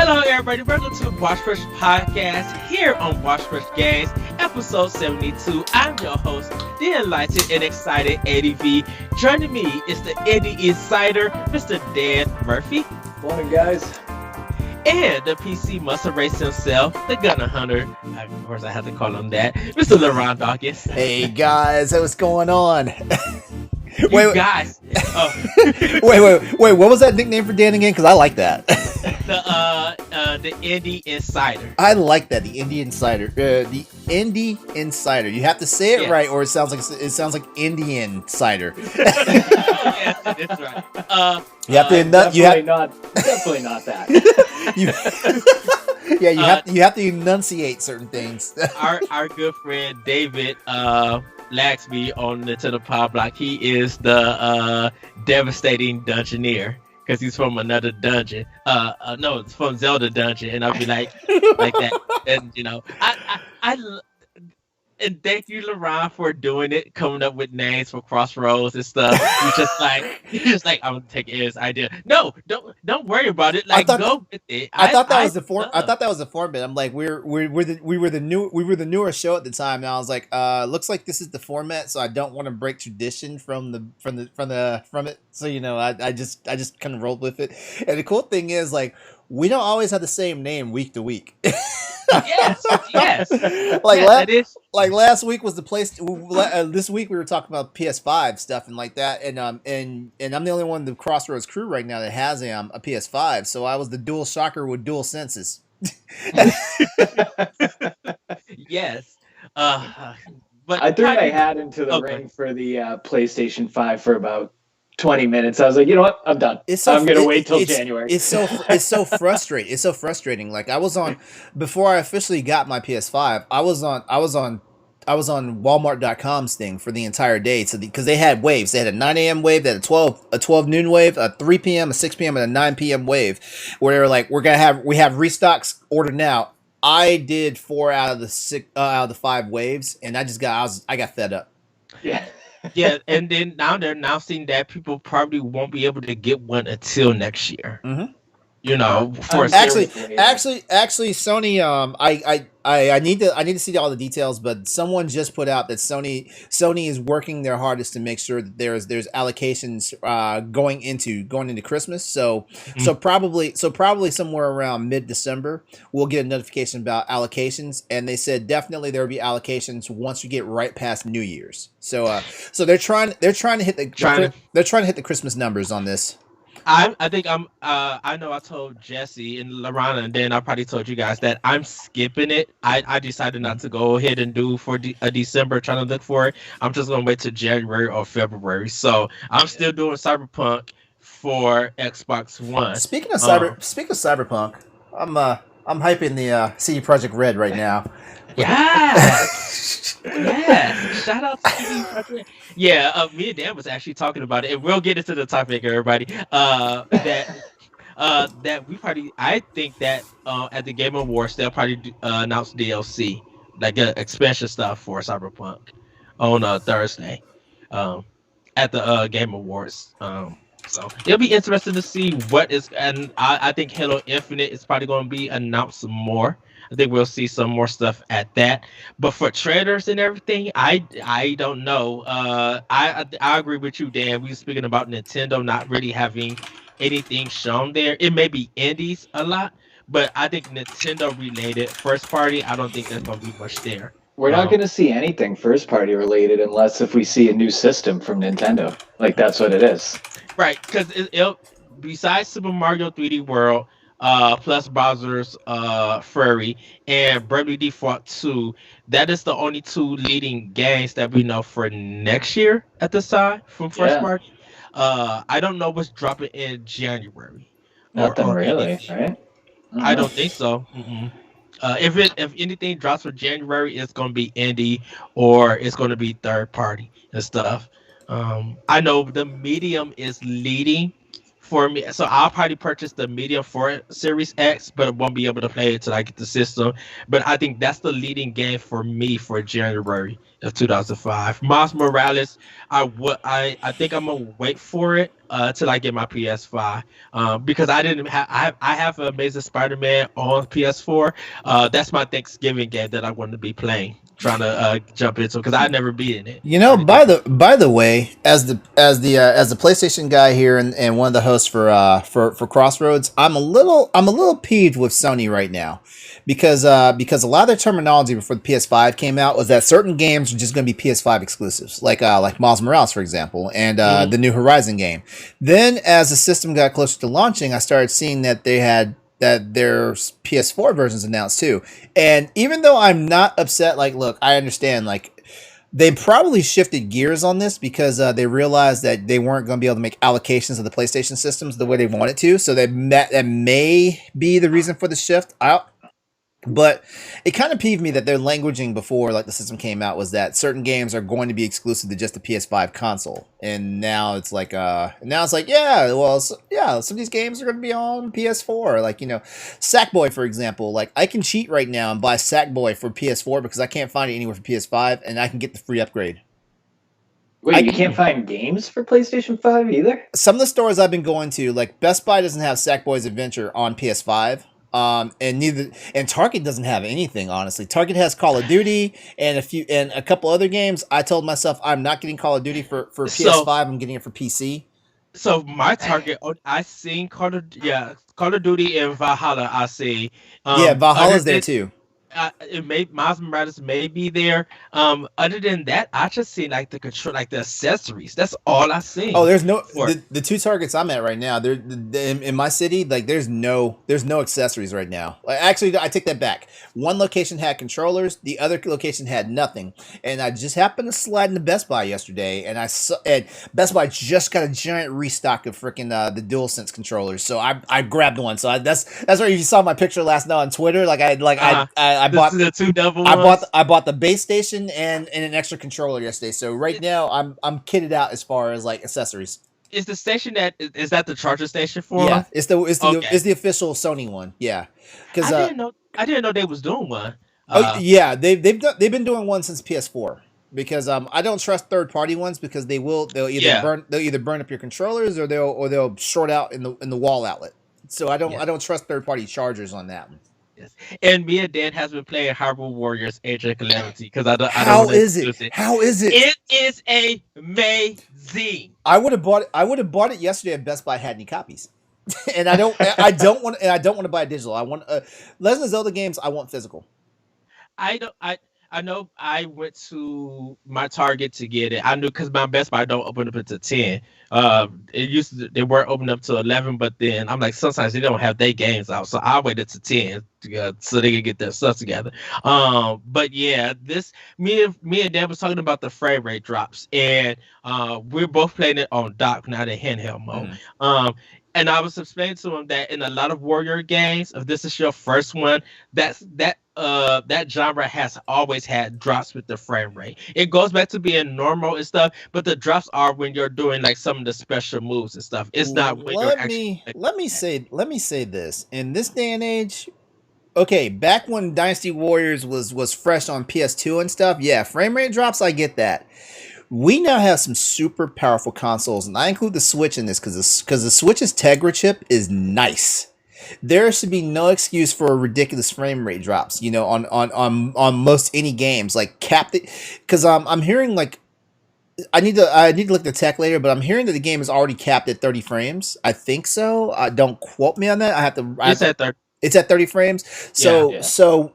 Hello, everybody. Welcome to Watch Fresh Podcast here on Watch Fresh Games, episode 72. I'm your host, the enlightened and excited Eddie V. Joining me is the Indie Insider, Mr. Dan Murphy. Morning, guys. And the PC muscle race himself, the Gunner Hunter. Of course, I have to call him that, Mr. LeRon Dawkins. Hey, guys. What's going on? Wait, guys. Oh. wait. What was that nickname for Dan again? Because I like that. The Indie Insider. I like that. The Indie Insider. The Indie Insider. You have to say it right, or it sounds like Indian cider. Yes, that's right. Definitely not that. You have to enunciate certain things. our good friend David Laxby on Nintendo Power Block. He is the devastating dungeoneer because he's from another dungeon. No, it's from Zelda dungeon, and I'll be like that. And and thank you, LeRon, for doing it, coming up with names for Crossroads and stuff. He's just like, I'm gonna take his idea. No, don't worry about it. Like, go with it. I thought that was the format. I'm like, we were the newer show at the time, and I was like, looks like this is the format, so I don't want to break tradition from it. So I just kind of rolled with it. And the cool thing is, like, we don't always have the same name week to week. Yes. Like last week was the place. This week we were talking about PS5 stuff and like that, and I'm the only one in the Crossroads crew right now that has a PS5. So I was the dual shocker with dual senses. Yes. But I threw my hat into the ring for the PlayStation 5 for about 20 minutes. I was like, you know what? I'm done. I'm gonna wait till January. It's so frustrating. It's so frustrating. Like before I officially got my PS5, I was on Walmart.com's thing for the entire day. So because they had waves, they had a 9 a.m. wave, they had a 12 noon wave, a 3 p.m., a 6 p.m., and a 9 p.m. wave, where they were like, we have restocks ordered now. I did 4 out of the 5 waves, and I got fed up. Yeah. Yeah, and then now they're announcing that people probably won't be able to get one until next year. Mm-hmm. Actually, Sony. I need to see all the details, but someone just put out that Sony is working their hardest to make sure that there's allocations going into Christmas. So probably somewhere around mid-December we'll get a notification about allocations, and they said definitely there will be allocations once you get right past New Year's. So they're trying to hit the Christmas numbers on this. I know I told Jesse and Lorana, and then I probably told you guys that I'm skipping it. I decided not to go ahead and do for December, trying to look for it. I'm just going to wait till January or February. So I'm still doing Cyberpunk for Xbox One. Speaking of Cyberpunk, I'm hyping the CD Projekt Red right now. Yeah. Yeah. Shout out to CD Projekt. Yeah, me and Dan was actually talking about it, and we'll get into the topic, everybody. That we probably, I think that at the Game Awards they'll probably announce DLC, like expansion stuff for Cyberpunk on Thursday, at the Game Awards. So it'll be interesting to see what is, and I think Halo Infinite is probably going to be announced more. I think we'll see some more stuff at that. But for trailers and everything, I don't know. I agree with you, Dan. We were speaking about Nintendo not really having anything shown there. It may be indies a lot, but I think Nintendo related first party, I don't think there's going to be much there. We're not going to see anything first party related unless if we see a new system from Nintendo. Like, that's what it is. Right, because it'll besides Super Mario 3D World, plus Bowser's Fury and Bravely Default 2, that is the only 2 leading games that we know for next year at this time from first party. I don't know what's dropping in January. Nothing really, anything. Right? I don't think so. Mm-mm. If anything drops for January, it's going to be indie or it's going to be third party and stuff. I know the Medium is leading for me. So I'll probably purchase the medium for Series X, but I won't be able to play it until I get the system. But I think that's the leading game for me for January of 2005. Miles Morales, I think I'm gonna wait for it till I get my PS5. Because I didn't have I have Amazing Spider-Man on PS4. That's my Thanksgiving game that I want to be playing. Trying to jump into because I never beaten it. You I know, need to. by the way, as the PlayStation guy here and one of the hosts for Crossroads, I'm a little peeved with Sony right now because a lot of their terminology before the PS5 came out was that certain games are just going to be PS5 exclusives, like Miles Morales, for example, and Mhm. the new Horizon game. Then, as the system got closer to launching, I started seeing that they had that their PS4 versions announced too. And even though I'm not upset, like, look, I understand, like, they probably shifted gears on this because they realized that they weren't going to be able to make allocations of the PlayStation systems the way they wanted to. So that may be the reason for the shift. But it kind of peeved me that their languaging before like the system came out was that certain games are going to be exclusive to just the PS5 console, and now it's like yeah, well yeah, some of these games are going to be on PS4. Like Sackboy for example. Like I can cheat right now and buy Sackboy for PS4 because I can't find it anywhere for PS5, and I can get the free upgrade. Wait, you can't find games for PlayStation 5 either? Some of the stores I've been going to, like Best Buy, doesn't have Sackboy's Adventure on PS5. And Target doesn't have anything, honestly. Target has Call of Duty and a couple other games. I told myself I'm not getting Call of Duty for So PS5. I'm getting it for PC. so my target, I seen Call of Duty and Valhalla. I see. Yeah, Other Valhalla's there than too. it may Miles Morales may be there. Other than that, I just see like the control, like the accessories. That's all I Oh, seen there's no for. the two targets I'm at right now. In my city. Like there's no accessories right now. Like, actually, I take that back. One location had controllers, the other location had nothing. And I just happened to slide into Best Buy yesterday, and and Best Buy just got a giant restock of freaking the DualSense controllers. So I grabbed one. So that's where you saw my picture last night on Twitter. I This bought is the two double ones. I bought the base station and an extra controller yesterday. So right now I'm kitted out as far as like accessories. Is the station is that the charger station for Yeah, them? it's Okay, the official Sony one. Yeah, because I didn't know they was doing one. oh Uh, yeah, they've been doing one since PS4. Because I don't trust third party ones because yeah. they'll either burn up your controllers or they'll short out in the wall outlet. So Yeah. I don't trust third party chargers on that one. Yes. And me and Dan has been playing Hyrule Warriors Age of Calamity because I don't How want to is it? lose it. How is it? It is amazing. I would have bought it yesterday if Best Buy had any copies. And I don't want to buy digital. I want Legend of Zelda games. I want physical. I don't I know I went to my Target to get it. I knew because my Best Buy don't open up until 10. It used to, they were open up to 11, but then I'm like sometimes they don't have their games out, so I waited to 10 so they could get their stuff together. But yeah, this me and Dan was talking about the frame rate drops, and we're both playing it on dock, not in handheld mode. Mhm. And I was explaining to him that in a lot of warrior games, if this is your first one, that genre has always had drops with the frame rate. It goes back to being normal and stuff, but the drops are when you're doing like some of the special moves and stuff. It's not when you're actually like, Let me say this. In this day and age, okay, back when Dynasty Warriors was fresh on PS2 and stuff, yeah, frame rate drops, I get that. We now have some super powerful consoles, and I include the Switch in this because the Switch's Tegra chip is nice. There should be no excuse for ridiculous frame rate drops, on most any games. Like capped it, because I'm hearing like I need to look at the tech later, but I'm hearing that the game is already capped at 30 frames. I think so. Don't quote me on that. it's at 30. It's at 30 frames. Yeah. So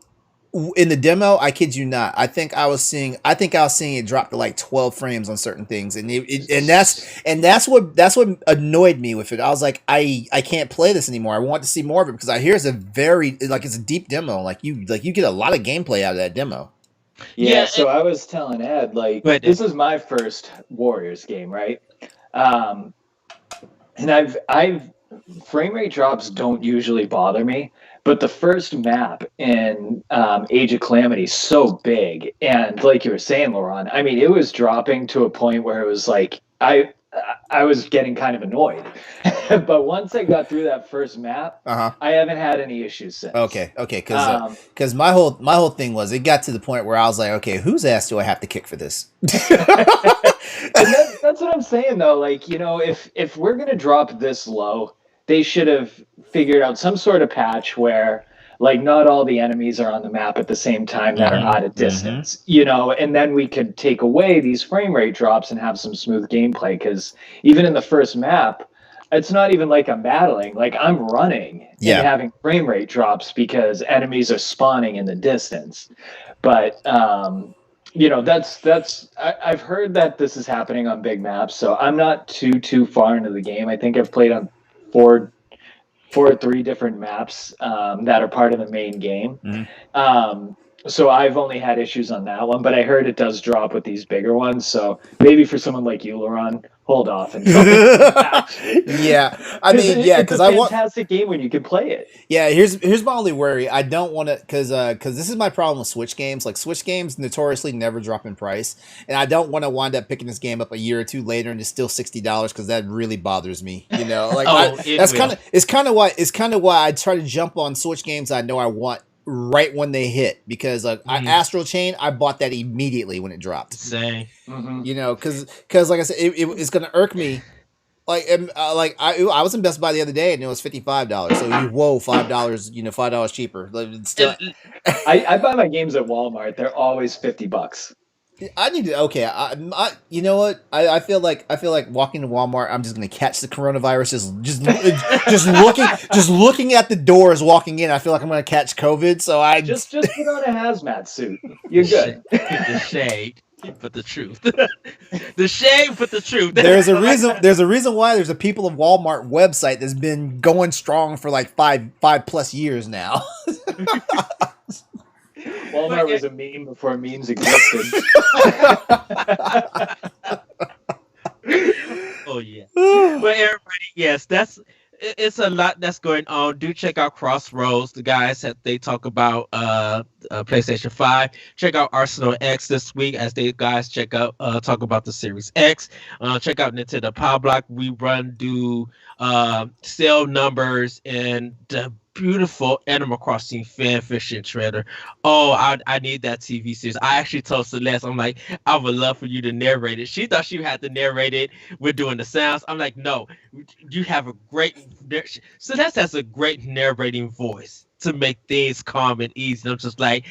in the demo, I kid you not, I think I was seeing it drop to like 12 frames on certain things, and that's what annoyed me with it. I was like, I can't play this anymore. I want to see more of it because I hear it's it's a deep demo. Like you get a lot of gameplay out of that demo. Yeah, so I was telling Ed, like, this is my first Warriors game, right? And I've frame rate drops don't usually bother me, but the first map in Age of Calamity is so big, and like you were saying, LeRon, I mean, it was dropping to a point where it was like I was getting kind of annoyed. But once I got through that first map, I haven't had any issues since. Okay, because my whole thing was it got to the point where I was like, okay, whose ass do I have to kick for this? And that's what I'm saying though. Like, you know, if we're gonna drop this low, they should have figured out some sort of patch where like not all the enemies are on the map at the same time that are out of distance, you know, and then we could take away these frame rate drops and have some smooth gameplay. Because even in the first map, it's not even like I'm battling, like I'm running and having frame rate drops because enemies are spawning in the distance. But you know, I've heard that this is happening on big maps, so I'm not too far into the game. I think I've played on four or three different maps that are part of the main game. So I've only had issues on that one, but I heard it does drop with these bigger ones. So maybe for someone like you, LeRon, hold off and yeah. I mean, yeah, because I want fantastic game when you can play it. Yeah, here's my only worry. I don't want to because this is my problem with Switch games. Like Switch games notoriously never drop in price, and I don't want to wind up picking this game up a year or two later and it's still $60 because that really bothers me. You know, like it's kind of why I try to jump on Switch games I know I want right when they hit, because like Astral Chain, I bought that immediately when it dropped. Same. You know, because like I said, it's gonna irk me. Like I was in Best Buy the other day and it was $55. So whoa, $5, you know, $5 cheaper. Still, I buy my games at Walmart. They're always $50. I need to. Okay, I you know what? I feel like walking to Walmart. I'm just gonna catch the coronavirus. Just looking at the doors walking in. I feel like I'm gonna catch COVID. So I just put on a hazmat suit. You're good. The shade, but the truth. The shade, but the truth. There's a reason. There's a reason why there's a People of Walmart website that's been going strong for like five plus years now. Walmart was a meme before memes existed. Oh yeah. But everybody, yes, it's a lot that's going on. Do check out Crossroads, the guys that they talk about PlayStation 5. Check out Arsenal X this week as they guys talk about the Series X. Check out Nintendo Power Block. We do sale numbers and the beautiful Animal Crossing fan fiction trailer. Oh, I need that TV series. I actually told Celeste, I'm like, I would love for you to narrate it. She thought she had to narrate it. We're doing the sounds. I'm like, no, you have a great. Celeste has a great narrating voice to make things calm and easy. I'm just like,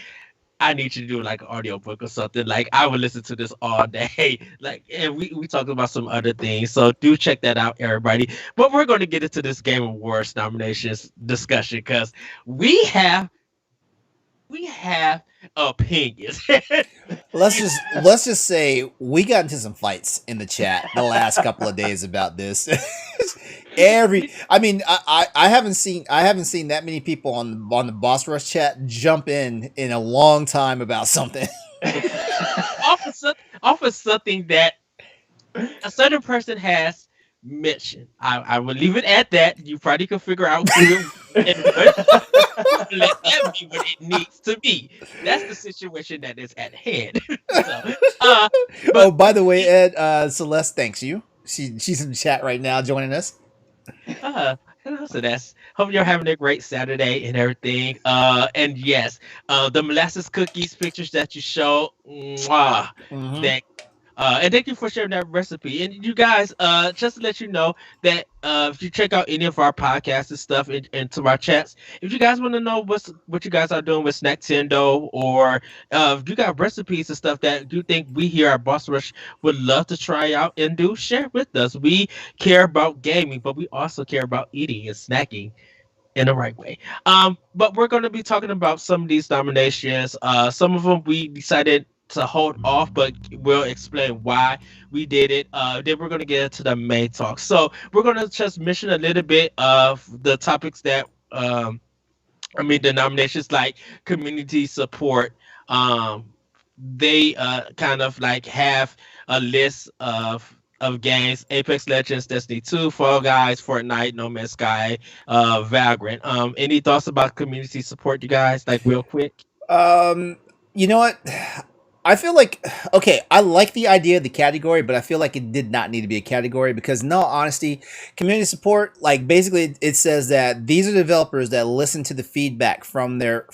I need you to do like an audiobook or something. Like I would listen to this all day. Like, and we talked about some other things. So do check that out, everybody. But we're going to get into this Game Awards nominations discussion because we have opinions. Let's just say we got into some fights in the chat the last couple of days about this. I haven't seen that many people on the Boss Rush chat jump in a long time about something. off of something that a certain person has mentioned. I will leave it at that. You probably can figure out who and what. Let that be what it needs to be. That's the situation that is at hand. Oh, by the way, Ed, Celeste thanks you. She's in the chat right now joining us. So that's hope you're having a great Saturday and everything. And yes, the molasses cookies pictures that you show, and thank you for sharing that recipe. And you guys, just to let you know that if you check out any of our podcasts and stuff into our chats, if you guys want to know what you guys are doing with Snacktendo, or if you got recipes and stuff that you think we here at Boss Rush would love to try out and do, share with us. We care about gaming, but we also care about eating and snacking in the right way. But we're going to be talking about some of these nominations. Some of them we decided to hold off, but we'll explain why we did it. Then we're going to get into the main talk. So we're going to just mention a little bit of the topics that the nominations, like community support. They kind of like have a list of games: Apex Legends, Destiny 2, Fall Guys, Fortnite, No Man's Sky, Valorant. Any thoughts about community support, you guys? Like real quick. You know what? I feel like okay, I like the idea of the category, but I feel like it did not need to be a category because, in all honesty, community support, like basically, it says that these are developers that listen to the feedback from the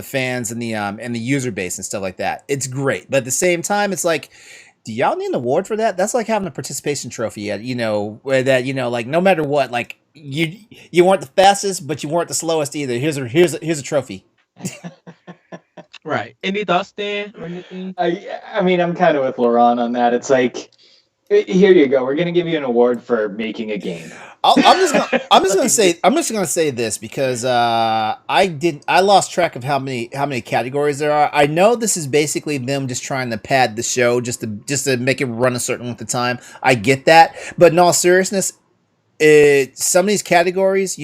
fans and the user base and stuff like that. It's great, but at the same time, it's like, do y'all need an award for that? That's like having a participation trophy, where that like no matter what, like you weren't the fastest, but you weren't the slowest either. Here's a trophy. Right. Any thoughts, Dan, or anything? I mean, I'm kind of with LeRon on that. It's like, here you go. We're gonna give you an award for making a game. I'm just gonna say this because I lost track of how many categories there are. I know this is basically them just trying to pad the show just to make it run a certain length of time. I get that, but in all seriousness, some of these categories,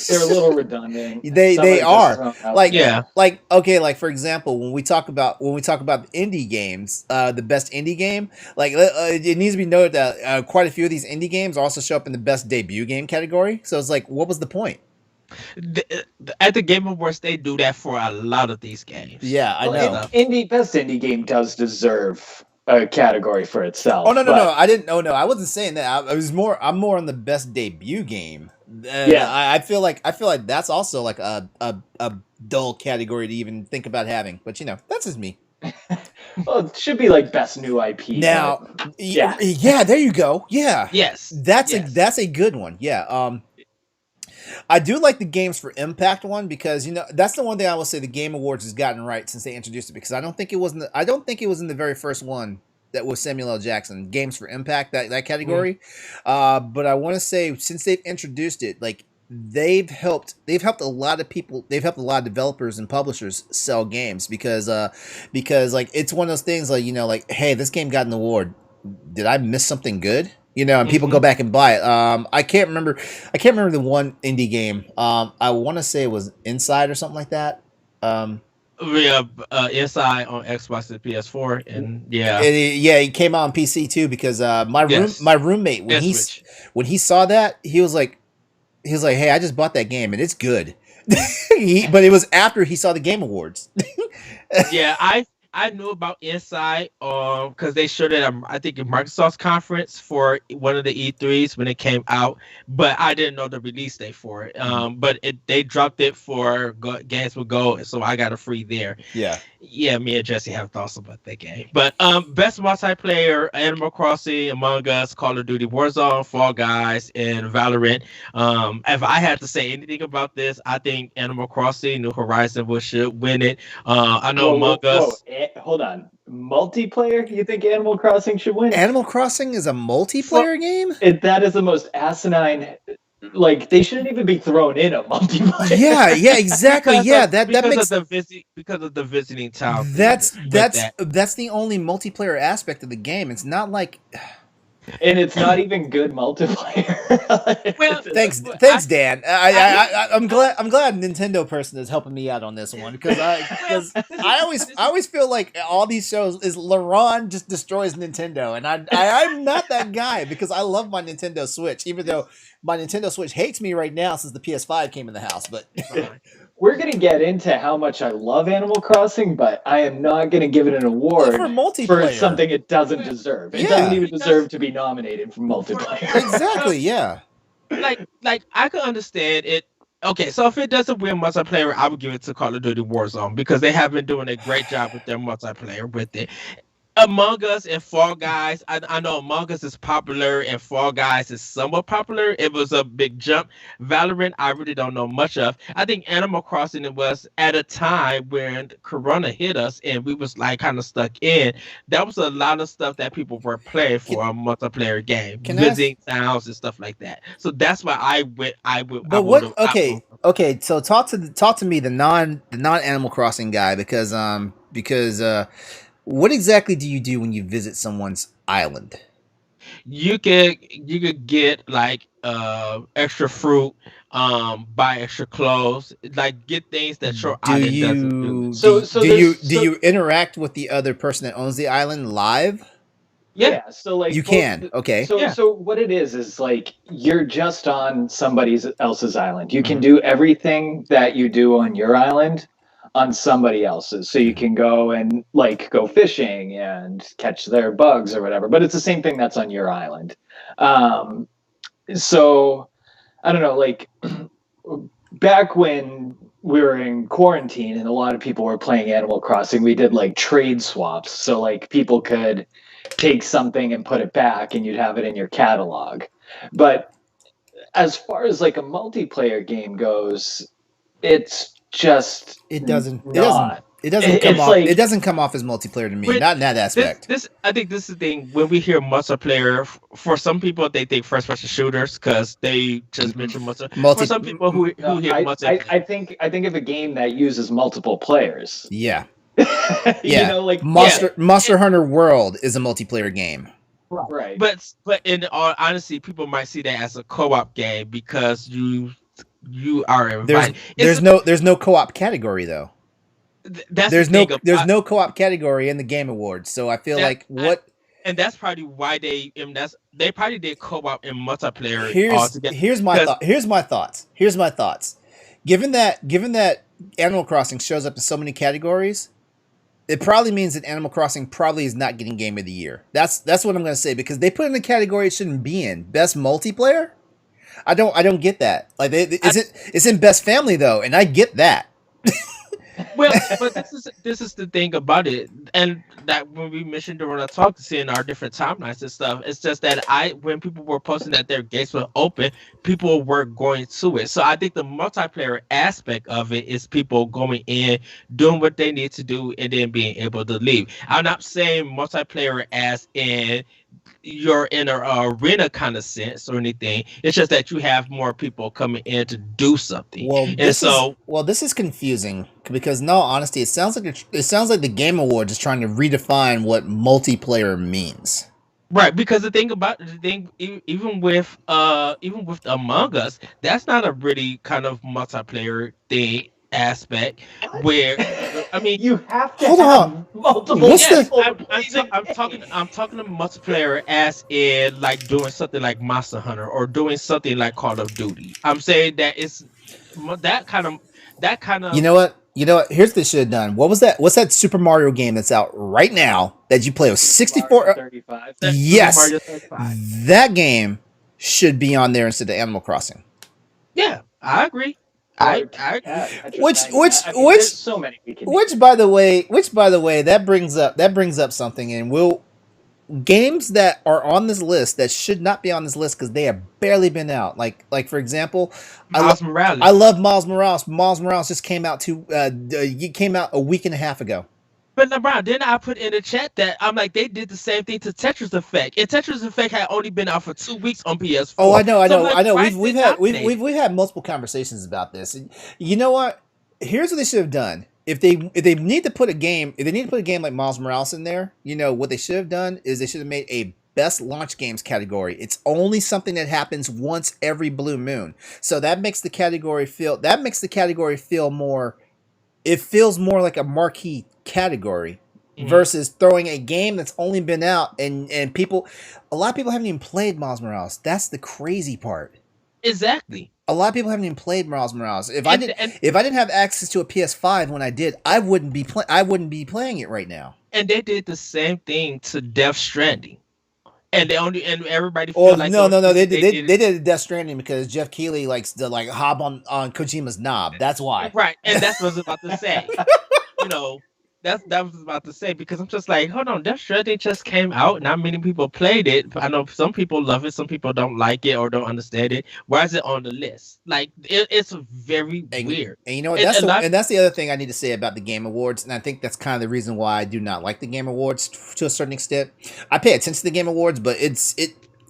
They're a little redundant. They are like Yeah. like okay, like for example, when we talk about the indie games, the best indie game, like it needs to be noted that quite a few of these indie games also show up in the best debut game category. So it's like, what was the point? At the Game Awards, they do that for a lot of these games. Yeah, I know. Best indie game does deserve a category for itself. Oh no, I didn't. Oh no, I wasn't saying that. I'm more on the best debut game. Yeah, I feel like that's also like a dull category to even think about having. But that's just me. Well, it should be like best new IP. Now, yeah, there you go. Yeah, yes, that's a good one. Yeah, I do like the Games for Impact one because that's the one thing I will say the Game Awards has gotten right since they introduced it, because I don't think it was in the very first one that was Samuel L. Jackson, Games for Impact, that category. But I want to say, since they've introduced it, like they've helped a lot of people, they've helped a lot of developers and publishers sell games because like it's one of those things like like, hey, this game got an award. Did I miss something good? And people go back and buy it. I can't remember the one indie game. I want to say it was Inside or something like that. Inside on Xbox and PS4, and it came out on PC too because my roommate when he saw that, he was like, hey, I just bought that game and it's good. But it was after he saw the Game Awards. Yeah, I knew about Inside because they showed it at, I think, in Microsoft's conference for one of the E3s when it came out, but I didn't know the release date for it. But they dropped it for Games with Gold, so I got a free there. Yeah, me and Jesse have thoughts about that game. But best multiplayer: Animal Crossing, Among Us, Call of Duty Warzone, Fall Guys, and Valorant. If I had to say anything about this, I think Animal Crossing, New Horizons should win it. I know Among Us. Hold on. Multiplayer? You think Animal Crossing should win? Animal Crossing is a multiplayer game? That is the most asinine. Like, they shouldn't even be thrown in a multiplayer. Yeah, exactly. That makes because of the visiting town. That's the only multiplayer aspect of the game. It's not like. And it's not even good multiplayer. Well, thanks, Dan. I'm glad a Nintendo person is helping me out on this one because I always feel like all these shows is LeRon just destroys Nintendo, and I'm not that guy because I love my Nintendo Switch, even though my Nintendo Switch hates me right now since the PS5 came in the house. But we're going to get into how much I love Animal Crossing, but I am not going to give it an award for something it doesn't deserve. It doesn't even deserve to be nominated for multiplayer. Exactly, yeah. Like I can understand it. Okay, so if it doesn't win multiplayer, I would give it to Call of Duty Warzone because they have been doing a great job with their multiplayer with it. Among Us and Fall Guys, I know Among Us is popular and Fall Guys is somewhat popular. It was a big jump. Valorant, I really don't know much of. I think Animal Crossing, it was at a time when Corona hit us and we was like kind of stuck in. That was a lot of stuff that people were playing for a multiplayer game, visiting towns and stuff like that. So that's why I went. But what? Okay. So talk to me, the non Animal Crossing guy, because what exactly do you do when you visit someone's island? You could get like extra fruit, buy extra clothes, like get things that your island doesn't do. Do you interact with the other person that owns the island live? Yeah, so like you can. Okay. So what it is like you're just on somebody else's island. You can do everything that you do on your island on somebody else's. So you can go and like go fishing and catch their bugs or whatever. But it's the same thing that's on your island. So I don't know, like back when we were in quarantine and a lot of people were playing Animal Crossing, we did like trade swaps. So like people could take something and put it back and you'd have it in your catalog. But as far as like a multiplayer game goes, it's just It doesn't. not. It doesn't come It's off. like It doesn't come off as multiplayer to me. Not in that aspect. I think this is the thing when we hear multiplayer. For some people, they think first-person shooters because they just mentioned multiplayer. For some people who hear multiplayer, I think of a game that uses multiple players. Yeah. You Yeah. know, like Monster Hunter World is a multiplayer game. right. But in all honesty, people might see that as a co-op game because you are invited. There's no co-op category though. That's there's the no thing there's no co-op category in the Game Awards, so I feel like what. And that's probably why they probably did co-op and multiplayer altogether. Here's my thoughts. Given that Animal Crossing shows up in so many categories, it probably means that Animal Crossing probably is not getting Game of the Year. That's what I'm going to say, because they put in a category it shouldn't be in. Best multiplayer? I don't get that. Like it's in Best Family though, and I get that. Well, but this is the thing about it, and that when we mentioned during our talk, seeing our different timelines and stuff, it's just that when people were posting that their gates were open, people were going to it. So I think the multiplayer aspect of it is people going in, doing what they need to do, and then being able to leave. I'm not saying multiplayer as in you're in an arena kind of sense or anything. It's just that you have more people coming in to do something. This is confusing because, in all honesty, it sounds like the Game Awards is trying to redefine what multiplayer means. Right, because even with Among Us, that's not a really kind of multiplayer thing aspect where I mean you have to have multiple. I'm talking to multiplayer as in like doing something like Monster Hunter or doing something like Call of Duty. I'm saying that it's that kind of. You know what? Here's what they should have done. What's that Super Mario game that's out right now that you play with 64? 35. Yes, that game should be on there instead of Animal Crossing. Yeah, I agree. Which so many by the way that brings up something, and games that are on this list that should not be on this list because they have barely been out. Like for example, Morales. I love Miles Morales. Miles Morales just came out a week and a half ago. But LeBron, then I put in the chat that I'm like, they did the same thing to Tetris Effect, and Tetris Effect had only been out for 2 weeks on PS4. Oh, I know. We've had multiple conversations about this. You know what? Here's what they should have done. If they need to put a game like Miles Morales in there, you know what they should have done is they should have made a best launch games category. It's only something that happens once every blue moon, so that makes the category feel more. It feels more like a marquee category versus throwing a game that's only been out and a lot of people haven't even played Miles Morales. That's the crazy part. Exactly. A lot of people haven't even played Miles Morales. If I didn't have access to a PS5 when I did, I wouldn't be playing it right now. And they did the same thing to Death Stranding. And everybody they did Death Stranding because Jeff Keighley likes to hop on Kojima's knob. That's why. Right, and that's what I was about to say. That was about to say, because I'm just like, hold on, Death Stranding just came out. Not many people played it. I know some people love it, some people don't like it or don't understand it. Why is it on the list? Like it's very weird. And you know what? That's the other thing I need to say about the Game Awards, and I think that's kind of the reason why I do not like the Game Awards to a certain extent. I pay attention to the Game Awards, but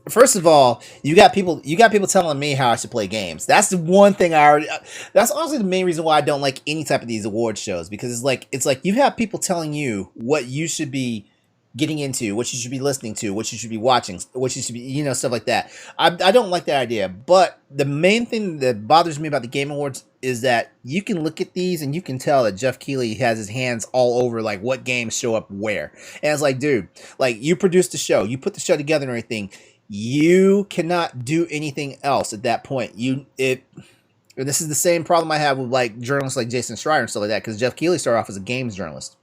first of all, you got people telling me how I should play games. That's the one thing that's honestly the main reason why I don't like any type of these award shows, because it's like you have people telling you what you should be getting into, what you should be listening to, what you should be watching, what you should be, stuff like that. I don't like that idea. But the main thing that bothers me about the Game Awards is that you can look at these and you can tell that Jeff Keighley has his hands all over like what games show up where. And it's like, dude, like you produced the show, you put the show together and everything. You cannot do anything else at that point. This is the same problem I have with like journalists like Jason Schreier and stuff like that, because Jeff Keighley started off as a games journalist.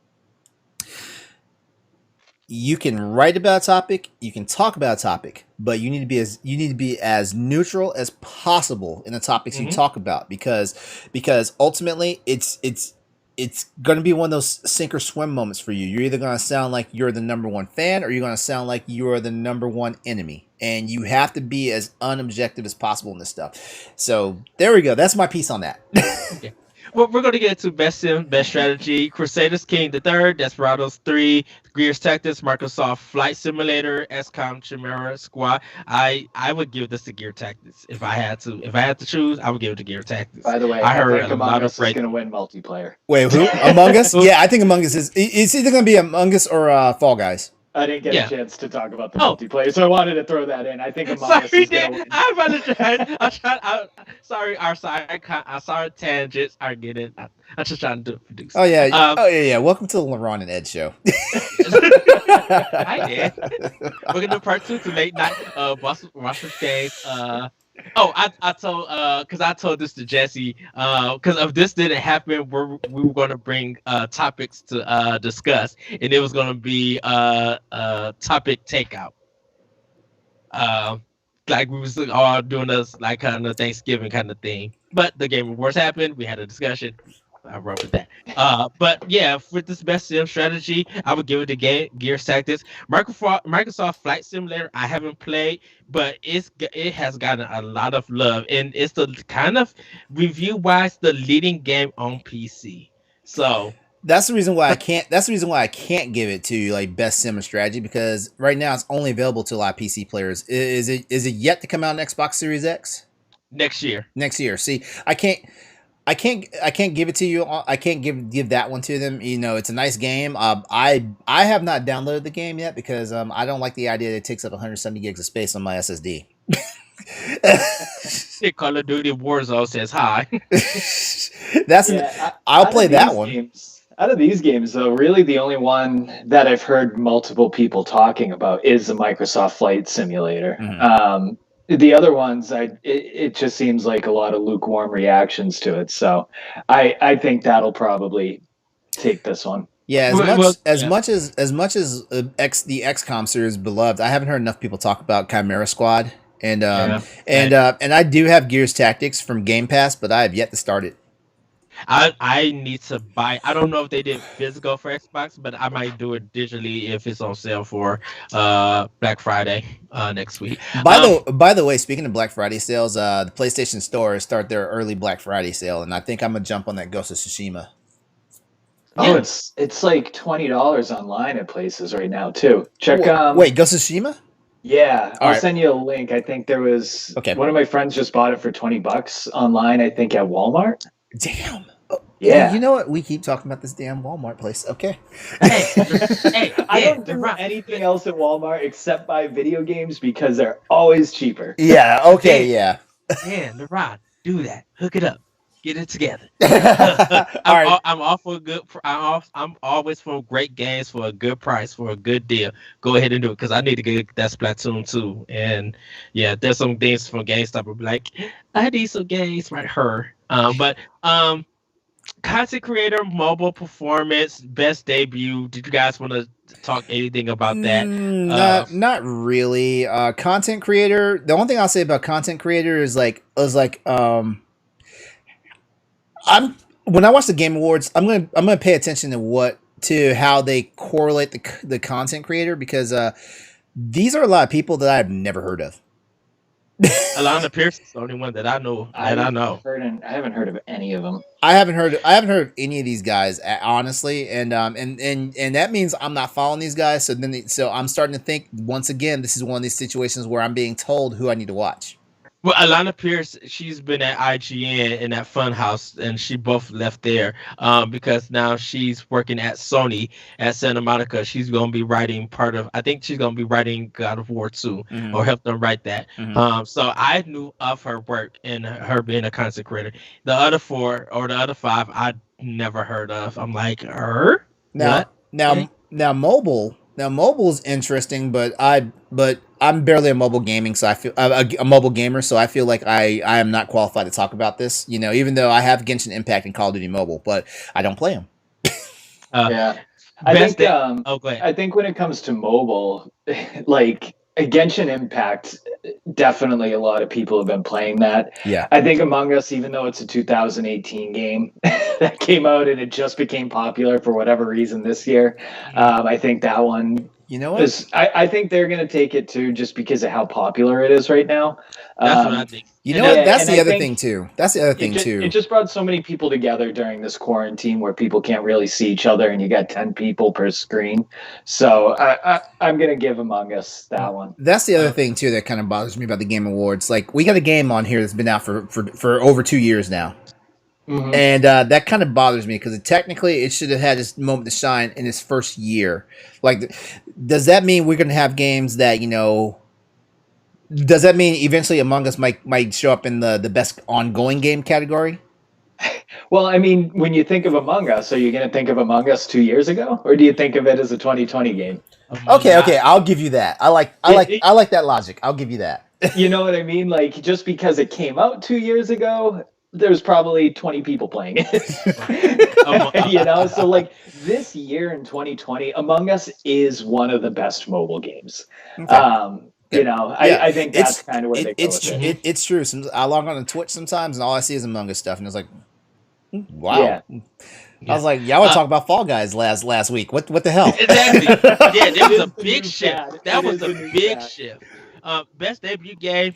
You can write about a topic, you can talk about a topic, but you need to be as neutral as possible in the topics you talk about, because ultimately it's going to be one of those sink or swim moments for you. You're either going to sound like you're the number one fan, or you're going to sound like you're the number one enemy, and you have to be as unobjective as possible in this stuff. So there we go. That's my piece on that. Okay. Well, we're going to get into best sim, best strategy. Crusaders King the Third, Desperados 3, Gears Tactics, Microsoft Flight Simulator, XCOM Chimera Squad. I would give this to Gear Tactics if I had to. If I had to choose, I would give it to Gear Tactics. By the way, I heard think a Among lot Us of is going to win multiplayer. Wait, who? Among Us? Yeah, I think Among Us is. It's either going to be Among Us or Fall Guys. I didn't get a chance to talk about the multiplayer, so I wanted to throw that in. I think Among Us is going to win. Our side tangents are getting. I'm just trying to produce. Oh yeah. Welcome to the LeRon and Ed show. I did. We're gonna do part 2 to late night. Watch games. I told this to Jesse. Because if this didn't happen, we were gonna bring topics to discuss, and it was gonna be topic takeout. Like we was all doing this like kind of Thanksgiving kind of thing. But the Game Awards happened. We had a discussion. I wrote with that. But yeah, for this best sim strategy, I would give it to Gears Tactics. Microsoft Flight Simulator, I haven't played, but it has gotten a lot of love, and it's the kind of review wise the leading game on PC. So that's the reason why I can't. That's the reason why I can't give it to like best sim strategy, because right now it's only available to a lot of PC players. Is it yet to come out on Xbox Series X? Next year. See, I can't give it to you. I can't give that one to them. You know, it's a nice game. I have not downloaded the game yet because I don't like the idea that it takes up 170 gigs of space on my SSD. Call of Duty Warzone says hi. I'll play that one. Out of these games, though, really the only one that I've heard multiple people talking about is the Microsoft Flight Simulator. Mm-hmm. The other ones, it just seems like a lot of lukewarm reactions to it. So I think that'll probably take this one. Yeah, as much as the XCOM series is beloved, I haven't heard enough people talk about Chimera Squad, and I do have Gears Tactics from Game Pass, but I have yet to start it. I need to buy. I don't know if they did physical for Xbox, but I might do it digitally if it's on sale for Black Friday next week. By the way, speaking of Black Friday sales, the PlayStation Store start their early Black Friday sale, and I think I'm gonna jump on that Ghost of Tsushima. Oh, it's like $20 online at places right now too. Check. Wait, Ghost of Tsushima? Yeah, I'll send you a link. I think there was one of my friends just bought it for $20 online. I think at Walmart. Damn. Yeah. You know what? We keep talking about this damn Walmart place. Okay. Hey, I don't do anything else at Walmart except buy video games because they're always cheaper. Yeah. Okay. Yeah. Man, LeRon, do that. Hook it up. Get it together. I'm all for good. I'm always for great games for a good price for a good deal. Go ahead and do it because I need to get that Splatoon too. And yeah, there's some things from GameStop. I'll be like, I need some games right here. But content creator, mobile performance, best debut. Did you guys want to talk anything about that? Not really. Content creator. The only thing I'll say about content creator is when I watch the Game Awards, I'm gonna pay attention to how they correlate the content creator, because these are a lot of people that I've never heard of. Alana Pierce is the only one that I know. I haven't heard of any of them. I haven't heard of any of these guys, honestly, and that means I'm not following these guys. So I'm starting to think once again, this is one of these situations where I'm being told who I need to watch. Well, Alana Pierce, she's been at IGN and at Funhouse, and she both left there because now she's working at Sony at Santa Monica. She's going to be writing I think she's going to be writing God of War 2 or help them write that. Mm-hmm. So I knew of her work and her being a content creator. The other 4 or the other 5, I never heard of. I'm like, her? Now mobile is interesting, but I'm barely a mobile gaming, so I feel a mobile gamer, so I feel like I am not qualified to talk about this. You know, even though I have Genshin Impact and Call of Duty Mobile, but I don't play them. Yeah. I Best think day. Oh, go ahead. I think when it comes to mobile, like Genshin Impact, definitely a lot of people have been playing that. Yeah. I think Among Us, even though it's a 2018 game that came out and it just became popular for whatever reason this year, I think that one You know what? is. I think they're going to take it too, just because of how popular it is right now. That's what I think. You And know that, what? Yeah, That's and the I other thing think too. That's the other it thing it too. just brought so many people together during this quarantine where people can't really see each other and you got 10 people per screen. So I'm gonna give Among Us that one. That's the other thing too that kind of bothers me about the Game Awards. Like we got a game on here that's been out for over 2 years now, Mm-hmm. and that kind of bothers me because technically it should have had its moment to shine in its first year. Like, does that mean we're going to have games that Does that mean eventually Among Us might show up in the best ongoing game category? Well, I mean, when you think of Among Us, are you going to think of Among Us 2 years ago, or do you think of it as a 2020 game? Among Okay, Us. okay, I'll give you that. I like that logic. I'll give you that. You know what I mean? Like, just because it came out 2 years ago, there's probably 20 people playing it. You know, so like this year in 2020, Among Us is one of the best mobile games. Okay. You know, Yeah, I think that's kind of where they go with it. it's true. I log on to Twitch sometimes, and all I see is Among Us stuff, and it's like, wow. Yeah. I was like, y'all were talking about Fall Guys last week. What the hell? Exactly. Yeah, there was a The big new shift. fad. That It was is a the new big fad. shift. Best debut game,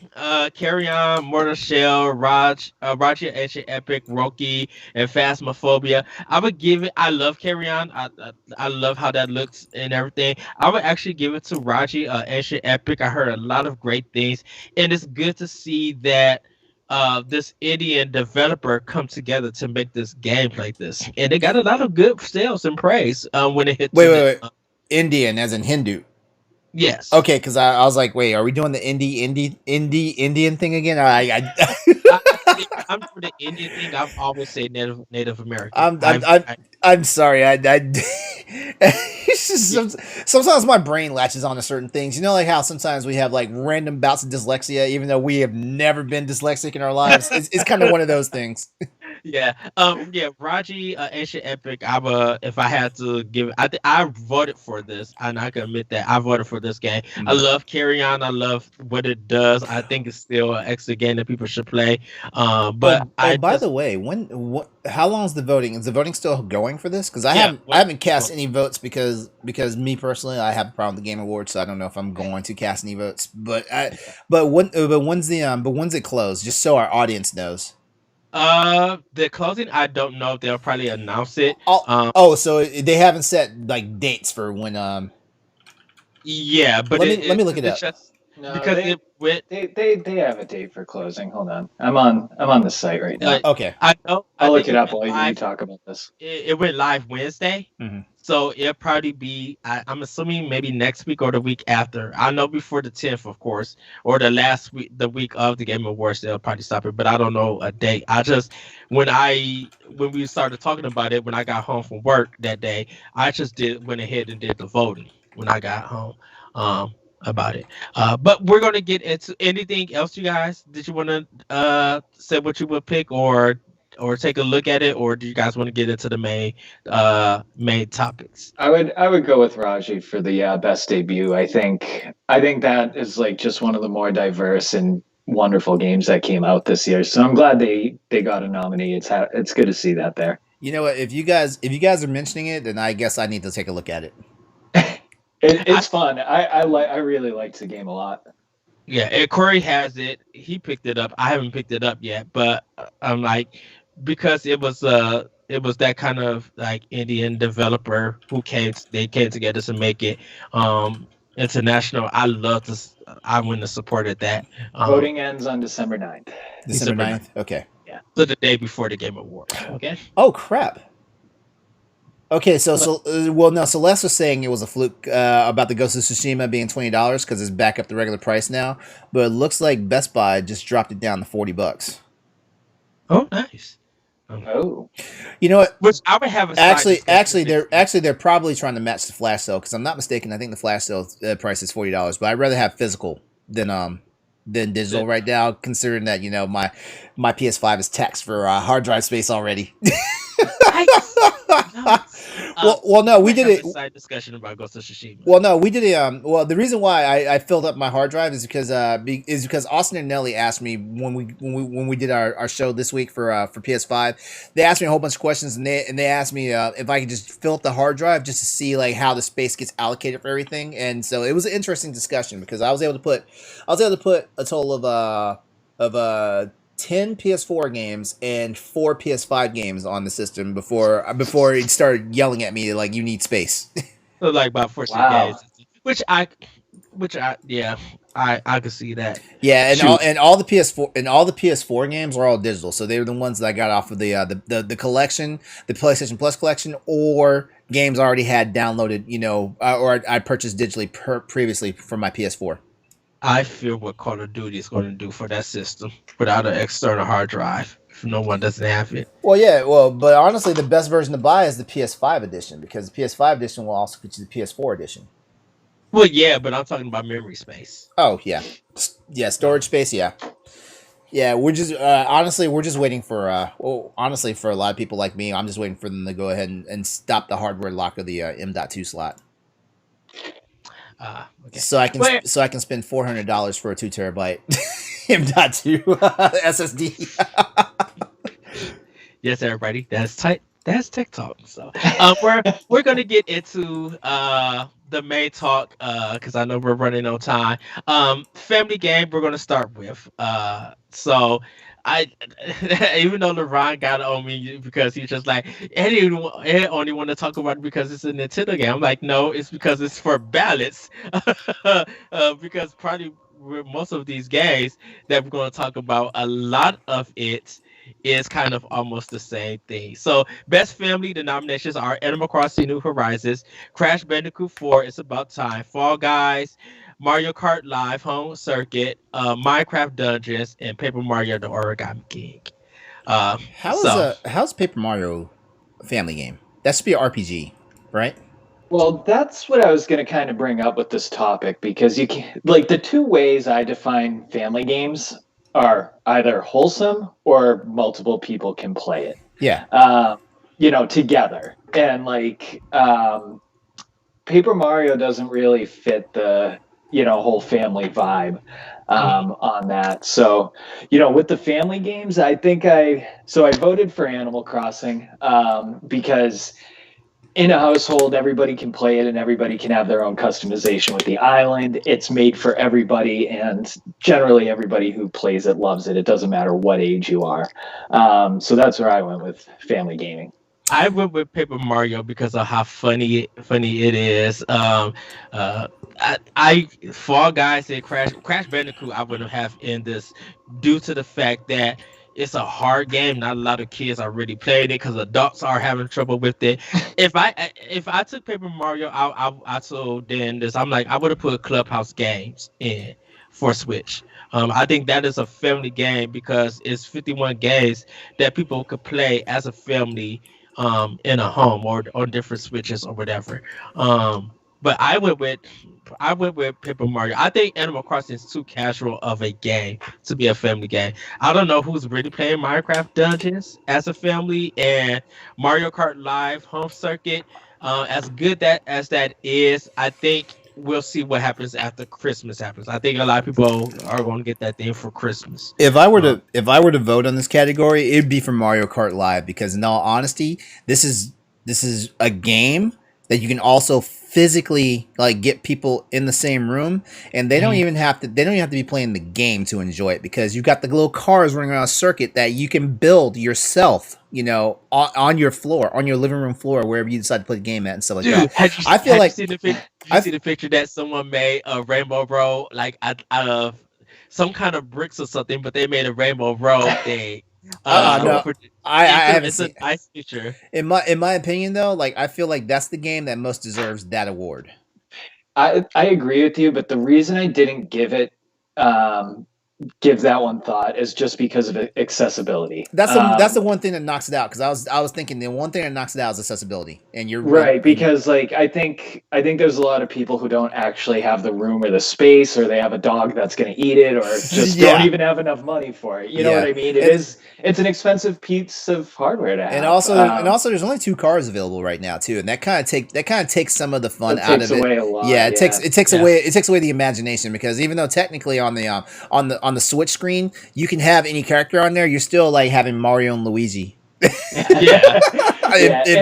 Carry On, Mortal Shell, Roger Ancient Epic, Roki, and Phasmophobia. I would give it. I love Carry On. I love how that looks and everything. I would actually give it to Raji Ancient Epic. I heard a lot of great things, and it's good to see that this Indian developer come together to make this game like this, and they got a lot of good sales and praise when it hit Wait, to wait, the wait. Indian as in Hindu. yes. Okay, because I was like, wait, are we doing the Indian thing again? I'm for the Indian thing. I've always said Native American. I'm, I'm, I'm, I'm sorry. It's just sometimes my brain latches on to certain things. You know, like how sometimes we have like random bouts of dyslexia, even though we have never been dyslexic in our lives. It's kind of one of those things. Yeah. Yeah. Raji, Ancient Epic. If I had to give, I voted for this, and I can admit that I voted for this game. I love Carry On. I love what it does. I think it's still an excellent game that people should play. But by the way, how long is the voting? Is the voting still going for this? Because I haven't cast any votes because me personally, I have a problem with the Game Awards, so I don't know if I'm going to cast any votes. But when's it closed? Just so our audience knows. The closing, I don't know. They'll probably announce it. So they haven't set like dates for when. Yeah, but let me look it up. No, because they have a date for closing. Hold on, I'm on the site right now. Okay, I know. I'll look it up while you talk about this. It went live Wednesday, so it'll probably be. I'm assuming maybe next week or the week after. I know before the 10th, of course, or the last week, the week of the Game Awards, they'll probably stop it. But I don't know a date. I just when we started talking about it when I got home from work that day, I just went ahead and did the voting when I got home. About it. But we're gonna get into anything else, you guys. Did you want to say what you would pick, or take a look at it, or do you guys want to get into the main topics? I would go with Raji for the best debut. I think that is like just one of the more diverse and wonderful games that came out this year. So I'm glad they got a nominee. It's good to see that there. You know what? If you guys are mentioning it, then I guess I need to take a look at it. It's fun. I really liked the game a lot. Yeah, and Corey has it. He picked it up. I haven't picked it up yet, but I'm like, because it was that kind of like Indian developer who came together to make it international. I wouldn't have supported that. Voting ends on December 9th. December 9th? Okay. Yeah. So the day before the Game Awards. Okay. Oh crap. Okay, so Celeste was saying it was a fluke about the Ghost of Tsushima being $20 because it's back up to regular price now, but it looks like Best Buy just dropped it down to $40. Oh, nice. Oh, You know what? Which I would have a slight Actually, discussion actually, with they're it. probably trying to match the flash sale because I'm not mistaken. I think the flash sale price is $40, but I'd rather have physical than digital That right now. Considering that my PS5 is taxed for hard drive space already. I no, well, no, we we would did have it. a side discussion about Ghost of Tsushima. Well, no, we did it. Well, the reason why I filled up my hard drive is because Austin and Nelly asked me when we did our show this week for PS5. They asked me a whole bunch of questions, and they asked me if I could just fill up the hard drive just to see like how the space gets allocated for everything. And so it was an interesting discussion because I was able to put a total of 10 PS4 games and 4 PS5 games on the system before it started yelling at me like you need space. So, like about 14 wow. games, which yeah, I could see that. Yeah, Shoot, and all the PS4 games are all digital. So they were the ones that I got off of the collection, the PlayStation Plus collection, or games I already had downloaded, or I purchased digitally previously from my PS4. I feel what Call of Duty is going to do for that system without an external hard drive. If no one doesn't have it. Well, yeah, but honestly, the best version to buy is the PS5 edition because the PS5 edition will also get you the PS4 edition. Well, yeah, but I'm talking about memory space. Oh yeah, yeah, storage space, yeah. Yeah, we're just honestly we're just waiting for honestly for a lot of people like me, I'm just waiting for them to go ahead and stop the hardware lock of the M.2 slot, Okay. so I can spend $400 for a 2 terabyte M.2 SSD. Yes, everybody. That's tight. That's TikTok. So, we're gonna get into the main talk because I know we're running on time. Family game. We're gonna start with. So I even though LeRon got on me because he's just like he only want to talk about it because it's a Nintendo game. I'm like, no, it's because it's for balance. Because probably with most of these games that we're going to talk about, a lot of it is kind of almost the same thing. So, best family, the nominations are Animal Crossing: New Horizons, Crash Bandicoot 4, It's About Time, Fall Guys, Mario Kart Live Home Circuit, Minecraft Dungeons, and Paper Mario: The Origami King. Uh, so How's Paper Mario a family game? That should be an RPG, right? Well, that's what I was going to kind of bring up with this topic because you can like the two ways I define family games are either wholesome or multiple people can play it. Yeah. Together. And Paper Mario doesn't really fit the whole family vibe on that. So, with the family games, I think I voted for Animal Crossing because in a household, everybody can play it and everybody can have their own customization with the island. It's made for everybody, and generally everybody who plays it loves it. It doesn't matter what age you are. So that's where I went with family gaming. I went with Paper Mario because of how funny it is. Uh, I Fall Guys and Crash Bandicoot I wouldn't have in this due to the fact that it's a hard game. Not a lot of kids are really playing it because adults are having trouble with it. If I took Paper Mario, I told Dan this. I'm like I would have put Clubhouse games in for Switch. I think that is a family game because it's 51 games that people could play as a family in a home or on different switches or whatever. But I went with Paper Mario. I think Animal Crossing is too casual of a game to be a family game. I don't know who's really playing Minecraft Dungeons as a family and Mario Kart Live Home Circuit. As good that is, I think we'll see what happens after Christmas happens. I think a lot of people are going to get that thing for Christmas. If I were to vote on this category, it'd be for Mario Kart Live because in all honesty, this is a game that you can also physically like get people in the same room and Mhm. they don't even have to be playing the game to enjoy it because you've got the little cars running around a circuit that you can build yourself, on your floor, on your living room floor, wherever you decide to play the game at and stuff like Dude, that. had you I feel had you like seen the pic? Did you I see the picture that someone made a rainbow road like out of some kind of bricks or something, but they made a rainbow road thing. no, For I haven't it's a seen. nice picture. In my opinion though, like I feel like that's the game that most deserves that award. I agree with you, but the reason I didn't give it give that one thought is just because of accessibility. That's the one thing that knocks it out, because I was thinking the one thing that knocks it out is accessibility, and you're right, because like I think there's a lot of people who don't actually have the room or the space, or they have a dog that's going to eat it, or just don't even have enough money for it. You know what I mean? It's an expensive piece of hardware to have. And also there's only 2 cars available right now too, and that kind of takes some of the fun out of it. Away a lot, it takes away the imagination, because even though technically on the Switch screen you can have any character on there, you're still like having Mario and Luigi. And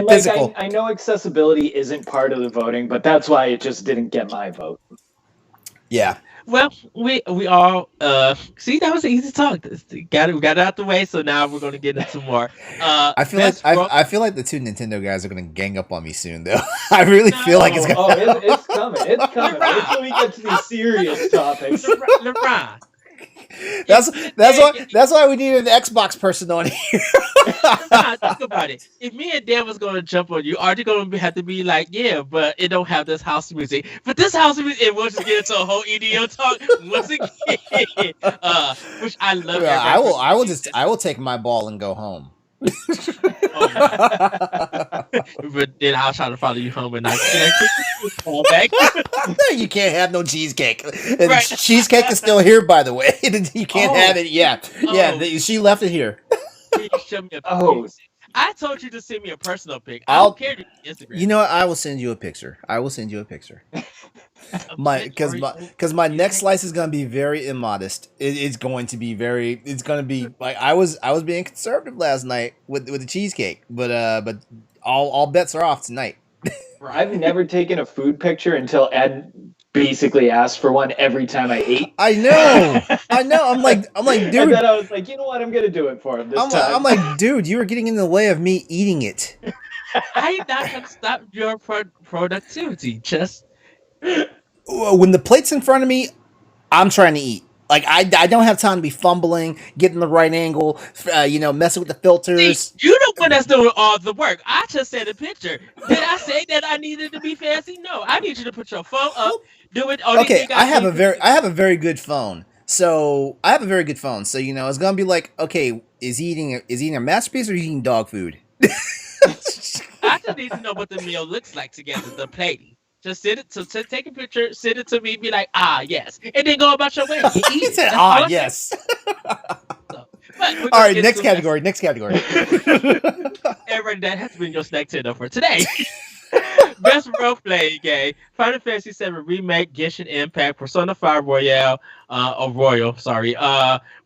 like I know accessibility isn't part of the voting, but that's why it just didn't get my vote. Yeah. Well, we all see, that was an easy talk. We got it out the way, so now we're going to get into more. I feel like the 2 Nintendo guys are going to gang up on me soon, though. I really feel like it's coming. It's coming. Until we get to these serious topics. LeRon. That's why we need an Xbox person on here. Think about it. If me and Dan was going to jump on you, are you going to have to be like, yeah, but it don't have this house music? But this house music, and we'll just get into a whole EDM talk once again. Which I love. I will take my ball and go home. But then I'll try to follow you home and not fall back. You can't have no cheesecake. Right. Cheesecake is still here, by the way. You can't have it. Yeah. She left it here. Show me a I told you to send me a personal pic. I don't care to Instagram. You know what? I will send you a picture. Because my next slice is going to be very immodest. It's going to be like I was being conservative last night with the cheesecake, but all bets are off tonight. I've never taken a food picture until Ed basically asked for one every time I ate. I know. I'm like, dude. And then I was like, you know what? I'm gonna do it for him this time. I'm like, dude, you were getting in the way of me eating it. I'm not gonna stop your productivity. Just when the plate's in front of me, I'm trying to eat. Like I don't have time to be fumbling, getting the right angle, messing with the filters. See, you're the one that's doing all the work. I just said a picture. Did I say that I needed to be fancy? No, I need you to put your phone up, do it. Okay, I have a very good phone. So it's gonna be like, okay, is he eating a masterpiece or is he eating dog food? I just need to know what the meal looks like together. The plating. Just take a picture, send it to me, be like, yes, and then go about your way. He said, yes. All right, next category. Everybody, that has been your snack dinner for today. Best role-playing game: Final Fantasy VII Remake, Genshin Impact, Persona 5 Royal,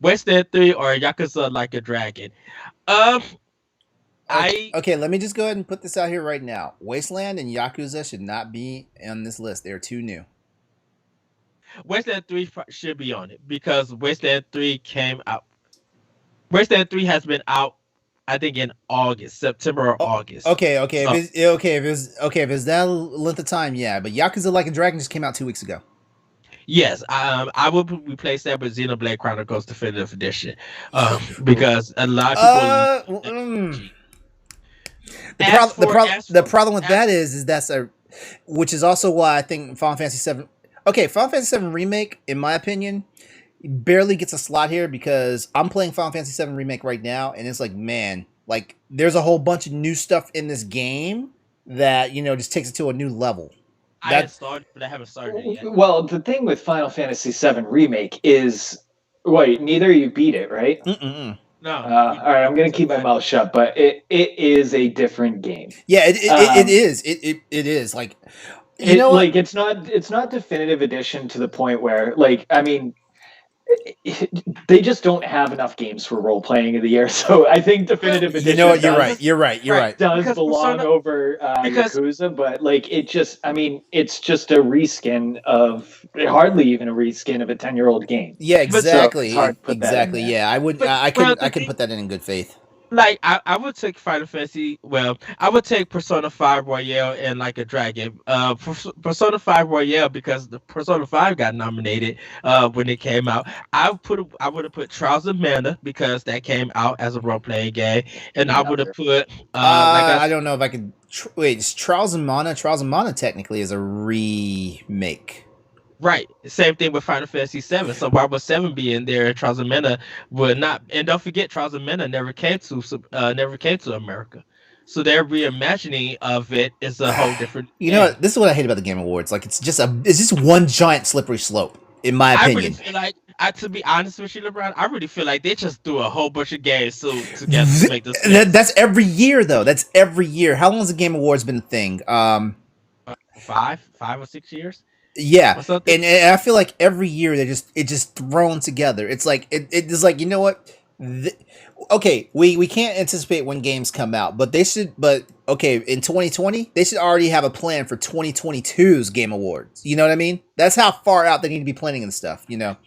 Wasteland 3, or Yakuza Like a Dragon. Okay, let me just go ahead and put this out here right now. Wasteland and Yakuza should not be on this list. They're too new. Wasteland 3 should be on it because Wasteland 3 came out. Wasteland 3 has been out, I think, in September or August. Okay. If it's that length of time, yeah. But Yakuza Like a Dragon just came out 2 weeks ago. Yes, I will replace that with Xenoblade Chronicles Definitive Edition, because a lot of people. The problem with that is that's which is also why I think Final Fantasy VII. Okay, Final Fantasy VII Remake, in my opinion, barely gets a slot here because I'm playing Final Fantasy VII Remake right now, and it's like, man, like there's a whole bunch of new stuff in this game that just takes it to a new level. I had started, but I haven't started it yet. Well, the thing with Final Fantasy VII Remake is, neither of you beat it, right? No. All right, I'm gonna keep my mouth shut, but it is a different game. Yeah, it is. It is like it's not definitive edition to the point where they just don't have enough games for role playing of the year. So I think definitive edition. You know what? You're right. Does belong over Yakuza, but it's just a reskin of hardly even a reskin of a 10-year-old game. Yeah, exactly. Yeah, I would. I could put that in good faith. Like I would take Final Fantasy. Well, I would take Persona 5 Royale and Like a Dragon. Persona 5 Royale because the Persona 5 got nominated when it came out. I would have put Trials of Mana because that came out as a role playing game, and I would have put. I don't know if I could. Wait, Trials of Mana. Trials of Mana technically is a remake. Right. Same thing with Final Fantasy 7. So why would 7 be in there? Trozamena would not. And don't forget, Trozamena never came to America. So their reimagining of it is a whole different You know game. what? This is what I hate about the Game Awards. Like it's just one giant slippery slope, in my I really opinion. feel like, to be honest with you, LeBron, I really feel like they just threw a whole bunch of games together to make this list. That's every year though. That's every year. How long has the Game Awards been a thing? 5 or 6 years Yeah, or something. and I feel like every year it just thrown together. It's like it is like, you know what? Okay, we can't anticipate when games come out, but they should. But okay, in 2020, they should already have a plan for 2022's Game Awards. You know what I mean? That's how far out they need to be planning and stuff. You know,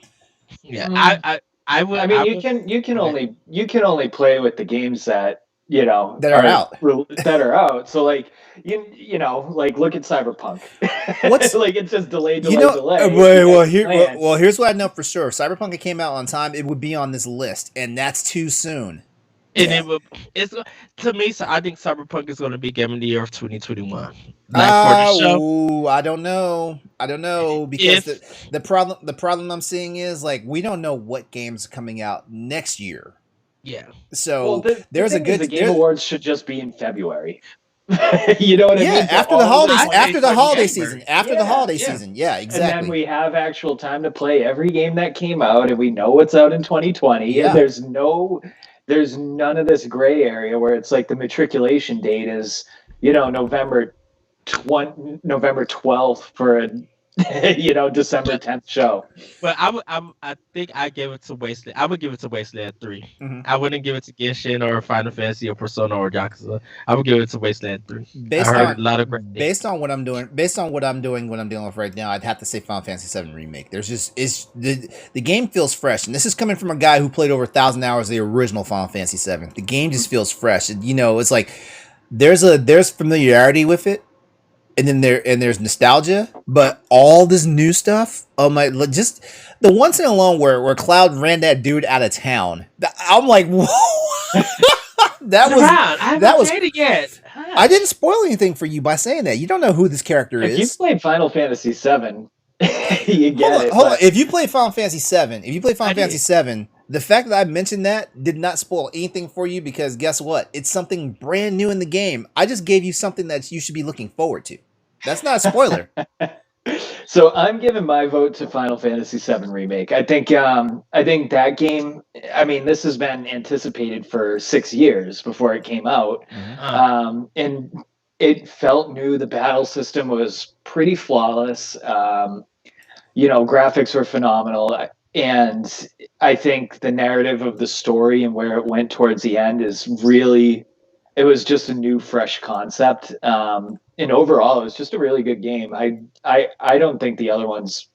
Yeah, Mm, I mean, I would. you can Go ahead. only play with the games that that are out. that are out. So like like look at Cyberpunk. What's Like it's just delay, you delay, know? delay. If you got your plan. Well, here's what I know for sure. Cyberpunk it came out on time. It would be on this list, and that's too soon. And it will. It's to me. So I think Cyberpunk is going to be Game of the Year of 2021. Like for the show, I don't know. I don't know because if the problem I'm seeing is like we don't know what games are coming out next year. yeah, Well, So the there's a thing is, the good Game there. Awards should just be in February. You know what I Yeah, mean? For after the all the holidays, holidays after the for the holiday gamers. season, after the yeah, holiday Yeah, season. Yeah, and then exactly. we have actual time to play every game that came out, and we know what's out in 2020, and Yeah. there's none of this gray area where it's like the matriculation date is November 12th for a December but 10th show. I think I give it to Wasteland. I would give it to Wasteland 3. hmm I wouldn't give it to Genshin or Final Fantasy or Persona or Yakuza. I would give it to Wasteland 3. I Based heard on a lot of great based things. on what I'm doing, based on what I'm doing, what I'm dealing with right now, I'd have to say Final Fantasy VII remake. There's just is the game feels fresh, and this is coming from a guy who played over 1,000 hours of the original Final Fantasy VII. The game just feels fresh. And, you know, it's like there's familiarity with it, and then there's nostalgia, but all this new stuff. Oh my! Just the once in a long where Cloud ran that dude out of town. I'm like, whoa. that was LeBron, I that haven't was played it yet. I Hush. didn't spoil anything for you by saying that. You don't know who this character If you is. played Final Fantasy VII, you get it. Hold on. But If you play Final Fantasy VII, if you play Final I Fantasy did. VII, the fact that I mentioned that did not spoil anything for you because guess what? It's something brand new in the game. I just gave you something that you should be looking forward to. That's not a spoiler. so I'm giving my vote to Final Fantasy VII Remake. I think that game. I mean, this has been anticipated for 6 years before it came out, Mhm. Uh, and it felt new. The battle system was pretty flawless. Graphics were phenomenal, and I think the narrative of the story and where it went towards the end is really. It was just a new, fresh concept, and overall, it was just a really good game. I don't think the other ones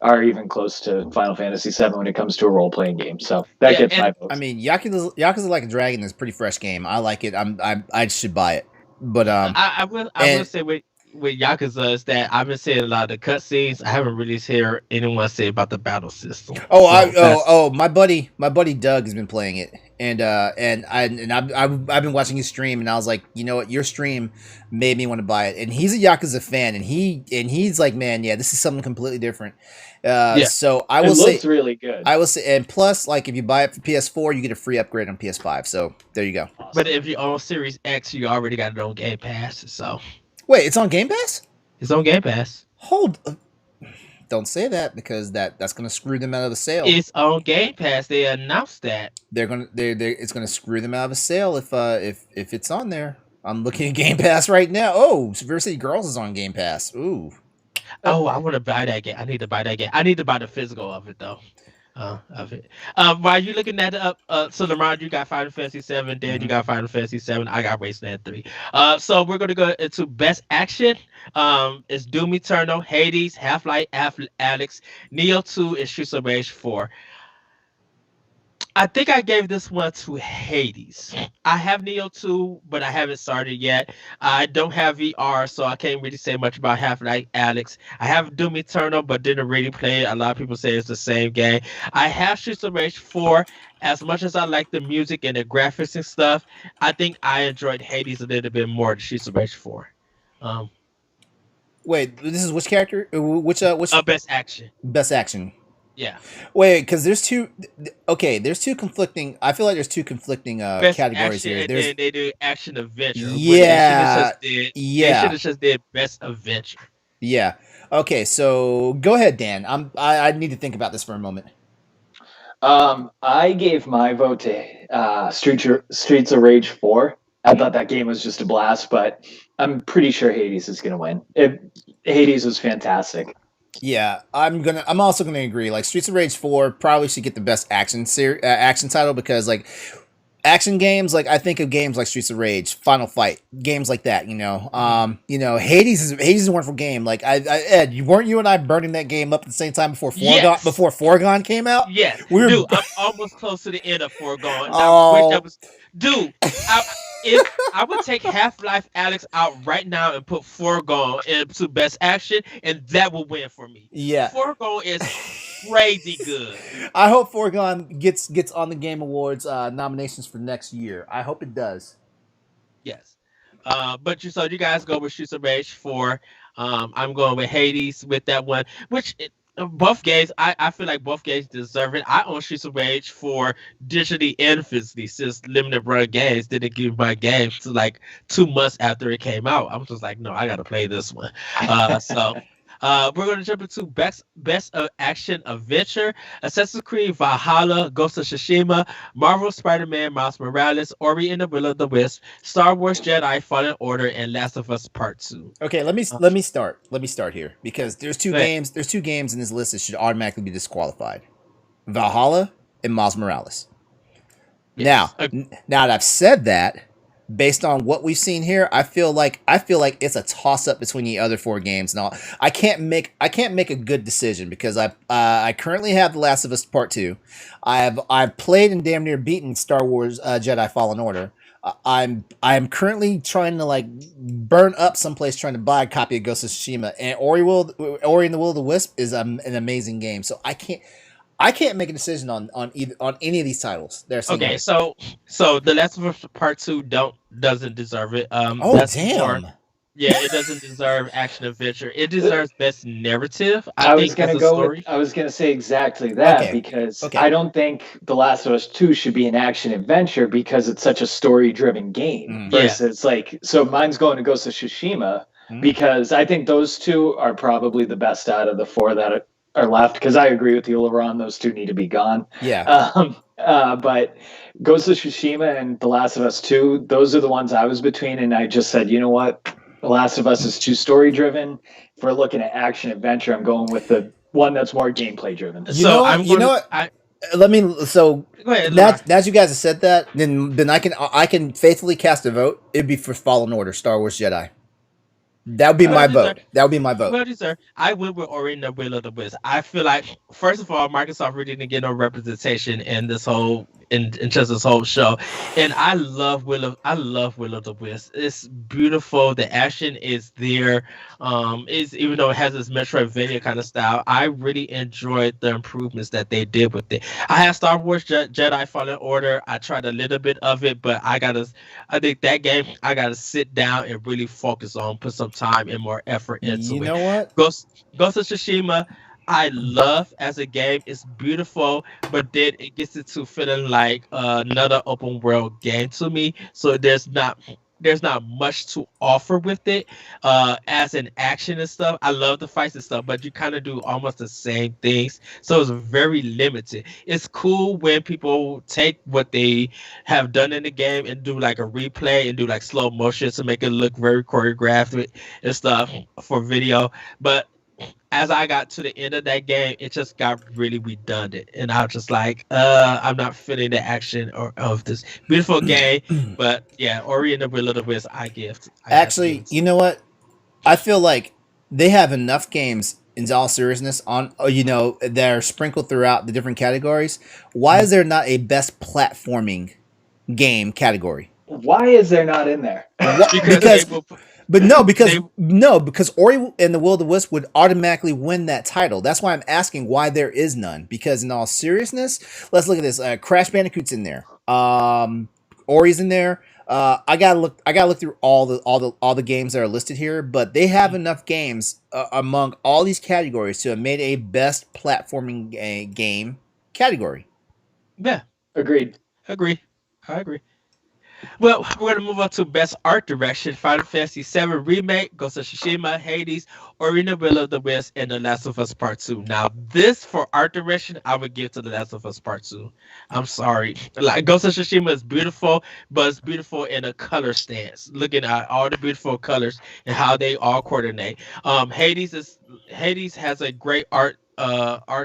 are even close to Final Fantasy VII when it comes to a role playing game. So that yeah, gets my and I votes. mean, Yakuza Like a Dragon is a pretty fresh game. I like it. I should buy it. But I will and say with Yakuza is that I've been seeing a lot of the cutscenes. I haven't really heard anyone say about the battle system. So that's my buddy Doug has been playing it, I've been watching his stream, and I was like, you know what, your stream made me want to buy it, and he's a Yakuza fan, and he's like, man, yeah, this is something completely different. yeah. So It looks really good. I will say, and plus, like if you buy it for PS4, you get a free upgrade on PS5. So there you go. But Awesome. if you own Series X, you already got it on Game Pass. So Wait, it's on Game Pass? it's on Game Pass. Hold, don't say that because that's gonna screw them out of the sale. It's on Game Pass. They announced that. They're it's gonna screw them out of a sale if it's on there. I'm looking at Game Pass right now. Oh, River City Girls is on Game Pass. Ooh. Oh, I want to buy that game. I need to buy that game. I need to buy the physical of it though. Of it. While you looking that up, so Lamar, you got Final Fantasy 7, Dan, you Mhm. got Final Fantasy 7, I got Wasteland 3. So we're gonna go into best action. It's Doom Eternal, Hades, Half-Life, Alex, Neo 2, and Streets of Rage 4. I think I gave this one to Hades. I have Neo 2, but I haven't started yet. I don't have VR, so I can't really say much about Half-Life Alex. I have Doom Eternal, but didn't really play it. A lot of people say it's the same game. I have Streets of Rage 4. As much as I like the music and the graphics and stuff, I think I enjoyed Hades a little bit more than Streets of Rage 4. Um, Wait, this is which character? Which Best action. best action? Yeah. Wait, because there's two. Okay, there's two conflicting. I feel like there's two conflicting Best categories action, here. and There's then they do action adventure when they should have yeah, just did. They should yeah, have just did best adventure. yeah. Okay, so go ahead, Dan. I need to think about this for a moment. I gave my vote to Streets of Rage 4. I thought that game was just a blast, but I'm pretty sure Hades is going to win. Hades was fantastic. Yeah, I'm also gonna agree. Like Streets of Rage 4 probably should get the best action title because like action games, like I think of games like Streets of Rage, Final Fight, games like that. Hades is a wonderful game. Like Ed, weren't you and I burning that game up at the same time Yes. before Foregone came out? Yes, We were. dude, I'm almost close to the end of Foregone. And I wish Oh that was, dude. I, if I would take Half Life Alex out right now and put Foregone into best action, and that will win for me. yeah. Foregone is crazy good. I hope Foregone gets on the Game Awards nominations for next year. I hope it does. Yes. But you guys go with Streets of Rage 4. I'm going with Hades with that one, both games, I feel like both games deserve it. I own Streets of Rage for digitally and physically since limited run games didn't give my game to like 2 months after it came out. I was just like, no, I gotta play this one. We're going to jump into best action adventure: Assassin's Creed Valhalla, Ghost of Tsushima, Marvel Spider-Man Miles Morales, Ori and the Will of the Wisp, Star Wars Jedi Fallen Order, and Last of Us Part 2. Okay, let me start. Let me start here because there's two Go ahead. games. There's two games in this list that should automatically be disqualified: Valhalla and Miles Morales. Yes. Now that I've said that, based on what we've seen here, I feel like it's a toss up between the other four games. Now I can't make a good decision because I currently have The Last of Us Part 2. I've played and damn near beaten Star Wars Jedi Fallen Order. I'm currently trying to like burn up someplace trying to buy a copy of Ghost of Tsushima, and Ori and the Will of the Wisp is an amazing game. So I can't make a decision on any of these titles. Okay, so The Last of Us Part 2 doesn't deserve it. Oh That's damn! more, yeah, it doesn't deserve action adventure. It deserves best narrative, I I was think, as gonna a go with. story. I was gonna say exactly that Okay, because okay, I don't think The Last of Us 2 should be an action adventure because it's such a story-driven game. Mm. Yeah. Versus like, so mine's going to Ghost of Tsushima Mm. because I think those two are probably the best out of the four that are left. Because I agree with you, LeRon. Those two need to be gone. yeah. But Ghost of Tsushima and The Last of Us 2, those are the ones I was between, and I just said, you know what, The Last of Us is too story driven. If we're looking at action adventure, I'm going with the one that's more gameplay driven. You know what? You know what? Let me. So Go ahead, now Laura. you guys have said that, then I can faithfully cast a vote. It'd be for Fallen Order, Star Wars Jedi. That would be my vote. That would be my vote. Well, sir, I went with Ori and the Will of the Wisp. I feel like, first of all, Microsoft really didn't get no representation in this whole in just this whole show, and I love Will of the Wisp. It's beautiful. The action is there. Is even though it has this Metroidvania kind of style, I really enjoyed the improvements that they did with it. I had Star Wars Jedi Fallen Order. I tried a little bit of it, but I think that game I gotta sit down and really focus on, put some time and more effort into You it. know what? Ghost of Tsushima, I love as a game. It's beautiful, but then it gets into feeling like another open world game to me. So there's not much to offer with it as an action and stuff. I love the fights and stuff, but you kind of do almost the same things. So it's very limited. It's cool when people take what they have done in the game and do like a replay and do like slow motion to make it look very choreographed and stuff for video. But as I got to the end of that game, it just got really redundant, and I was just like, I'm not feeling the action of this beautiful game. But yeah, Ori and the Will of the Wisp, I have to Actually, give you know what? I feel like they have enough games in all seriousness on that are sprinkled throughout the different categories. Why is there not a best platforming game category? Why is there not in there? because Because they will, But they no, because Ori and the Will of the Wisp would automatically win that title. That's why I'm asking why there is none. Because in all seriousness, let's look at this. Crash Bandicoot's in there. Ori's in there. I gotta look through all the games that are listed here, but they have enough games among all these categories to have made a best platforming game category. Yeah, Agreed. agree. I agree. Well, we're gonna move on to best art direction. Final Fantasy VII Remake, Ghost of Tsushima, Hades, Ori and the Will of the Wisp, and The Last of Us Part Two. Now, this for art direction, I would give to The Last of Us Part Two. I'm sorry, like Ghost of Tsushima is beautiful, but it's beautiful in a color stance. Looking at all the beautiful colors and how they all coordinate. Hades has a great art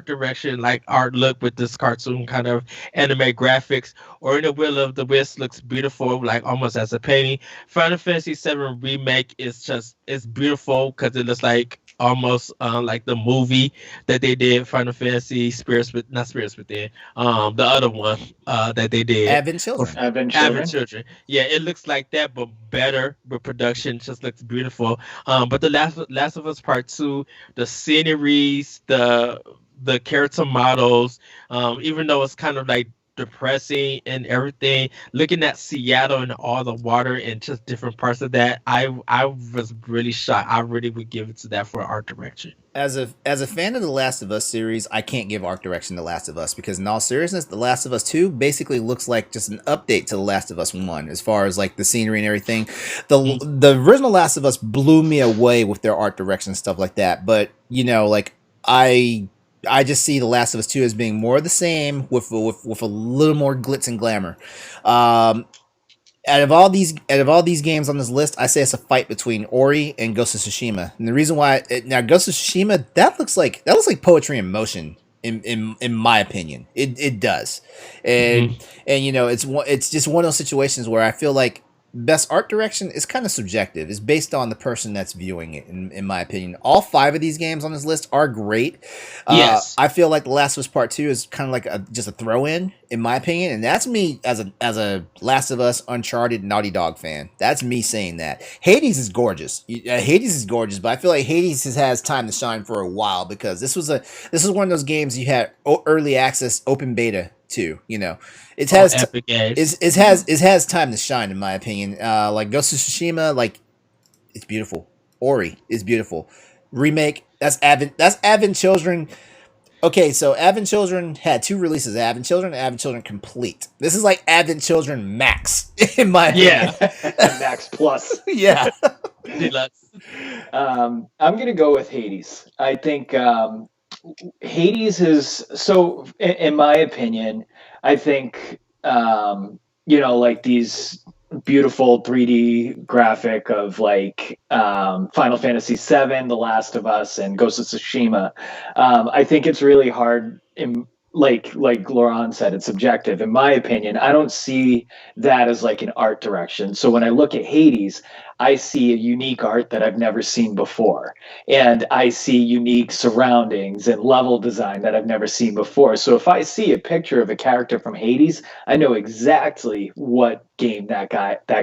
direction, like art look with this cartoon kind of anime graphics, or in the Will of the Wisp looks beautiful, like almost as a painting. Final Fantasy VII Remake is just it's beautiful because it looks like almost like the movie that they did, Final Fantasy Spirits with not Spirits Within, the other one that they did. Advent Children. Advent Advent Children. Children. Yeah, it looks like that, but better with production. Just looks beautiful. But the Last of Us Part Two, the sceneries, the character models, even though it's kind of like depressing and everything, looking at Seattle and all the water and just different parts of that, I was really shocked. I really would give it to that for art direction. As a fan of the Last of Us series, I can't give art direction to Last of Us because in all seriousness, The Last of Us 2 basically looks like just an update to The Last of Us 1 as far as like the scenery and everything. The original Last of Us blew me away with their art direction and stuff like that, but like I just see The Last of Us 2 as being more of the same with a little more glitz and glamour. Um, out of all these games on this list, I say it's a fight between Ori and Ghost of Tsushima. And the reason why now Ghost of Tsushima that looks like poetry in motion. In my opinion, it does, Mhm. and it's just one of those situations where I feel like best art direction is kind of subjective. It's based on the person that's viewing it. In my opinion, all five of these games on this list are great. Yes. I feel like The Last of Us Part Two is kind of like just a throw in my opinion, and that's me as a Last of Us, Uncharted, Naughty Dog fan. That's me saying that. Hades is gorgeous. Hades is gorgeous, but I feel like Hades has time to shine for a while because this is one of those games you had early access, open beta to. It Oh, has Epic Games. it has time to shine in my opinion. Like Ghost of Tsushima, like it's beautiful. Ori is beautiful. Remake, that's Advent Children. Okay, so Advent Children had two releases, Advent Children and Advent Children Complete. This is like Advent Children Max, in my Yeah. opinion. Max Plus. Yeah. Deluxe. I'm gonna go with Hades. I think Hades is so. In my opinion, I think like these beautiful 3D graphic of like Final Fantasy VII, The Last of Us, and Ghost of Tsushima. I think it's really hard. Like LeRon said, it's subjective. In my opinion, I don't see that as like an art direction. So when I look at Hades, I see a unique art that I've never seen before. And I see unique surroundings and level design that I've never seen before. So if I see a picture of a character from Hades, I know exactly what game that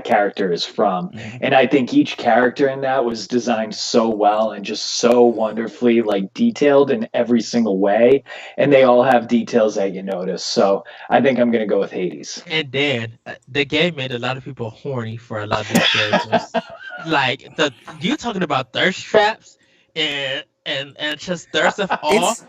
character is from. And I think each character in that was designed so well and just so wonderfully like detailed in every single way. And they all have details that you notice. So I think I'm gonna go with Hades. And then the game made a lot of people horny for a lot of these characters. Like you talking about thirst traps and just thirst of all. It's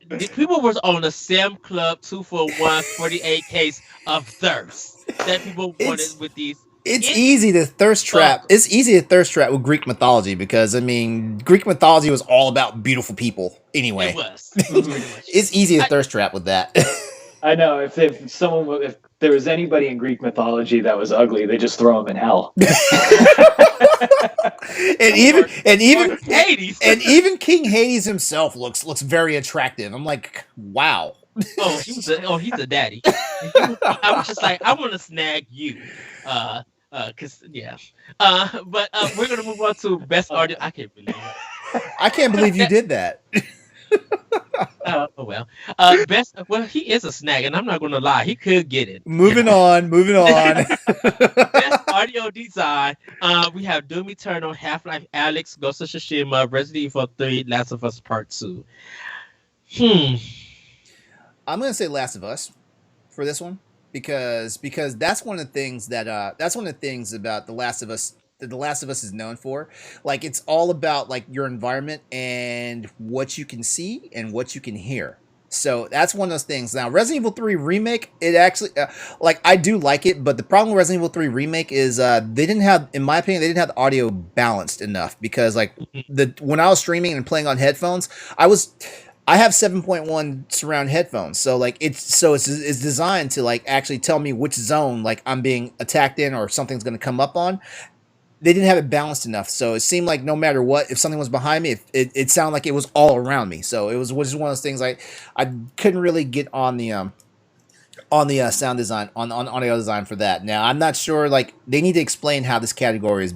The people was on the Sim Club 2 for 1 48 case of thirst that people it's wanted with these. it's It easy to thirst uh, trap. It's easy to thirst trap with Greek mythology because I mean Greek mythology was all about beautiful people it anyway. was. It was pretty much. It's easy to I, thirst trap with that. I know if there was anybody in Greek mythology that was ugly, they just throw him in hell. and even or and or even Hades. and even King Hades himself looks very attractive. I'm like, wow. He's a daddy. I was just like, I want to snag you. Cause yeah. But we're gonna move on to best audio. I can't believe it. I can't believe you did that. Oh well. Best. Well, he is a snag, and I'm not gonna lie. He could get it. Moving on, moving on. Best audio design. We have Doom Eternal, Half-Life Alyx, Ghost of Tsushima, Resident Evil 3, Last of Us Part 2. Hmm. I'm gonna say Last of Us for this one because that's one of the things about The Last of Us that The Last of Us is known for. Like it's all about like your environment and what you can see and what you can hear. So that's one of those things. Now, Resident Evil 3 remake, it actually like I do like it, but the problem with Resident Evil 3 remake is they didn't have, in my opinion, they didn't have the audio balanced enough because like the when I was streaming and playing on headphones, I have 7.1 surround headphones, so like it's designed to like actually tell me which zone like I'm being attacked in or something's going to come up on. They didn't have it balanced enough, so it seemed like no matter what, if something was behind me, it sounded like it was all around me. So it was just one of those things I couldn't really get on the sound design on audio design for that. Now I'm not sure. Like they need to explain how this category is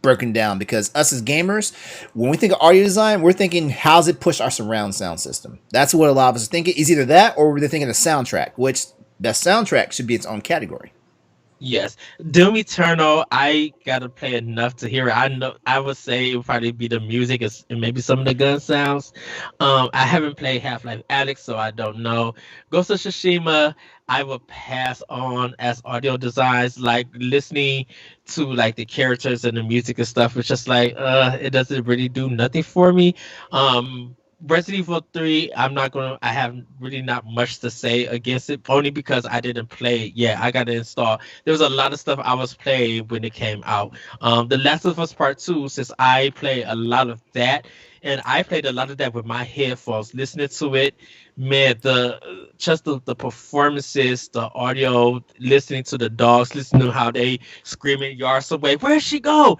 broken down because us as gamers, when we think of audio design, we're thinking how's it push our surround sound system. That's what a lot of us are thinking. Is either that or they're thinking of soundtrack, which best soundtrack should be its own category. Yes, Doom Eternal. I gotta play enough to hear it. I know. I would say it would probably be the music and maybe some of the gun sounds. I haven't played Half Life Alyx, so I don't know. Ghost of Tsushima. I would pass on as audio designs, like listening to like the characters and the music and stuff. It's just like, it doesn't really do nothing for me. Resident Evil 3, I have really not much to say against it, only because I didn't play it yet. I got to install. There was a lot of stuff I was playing when it came out. The Last of Us Part 2, since I play a lot of that, and I played a lot of that with my headphones, listening to it, man, the performances, the audio, listening to the dogs, listening to how they screaming yards away. Where'd she go?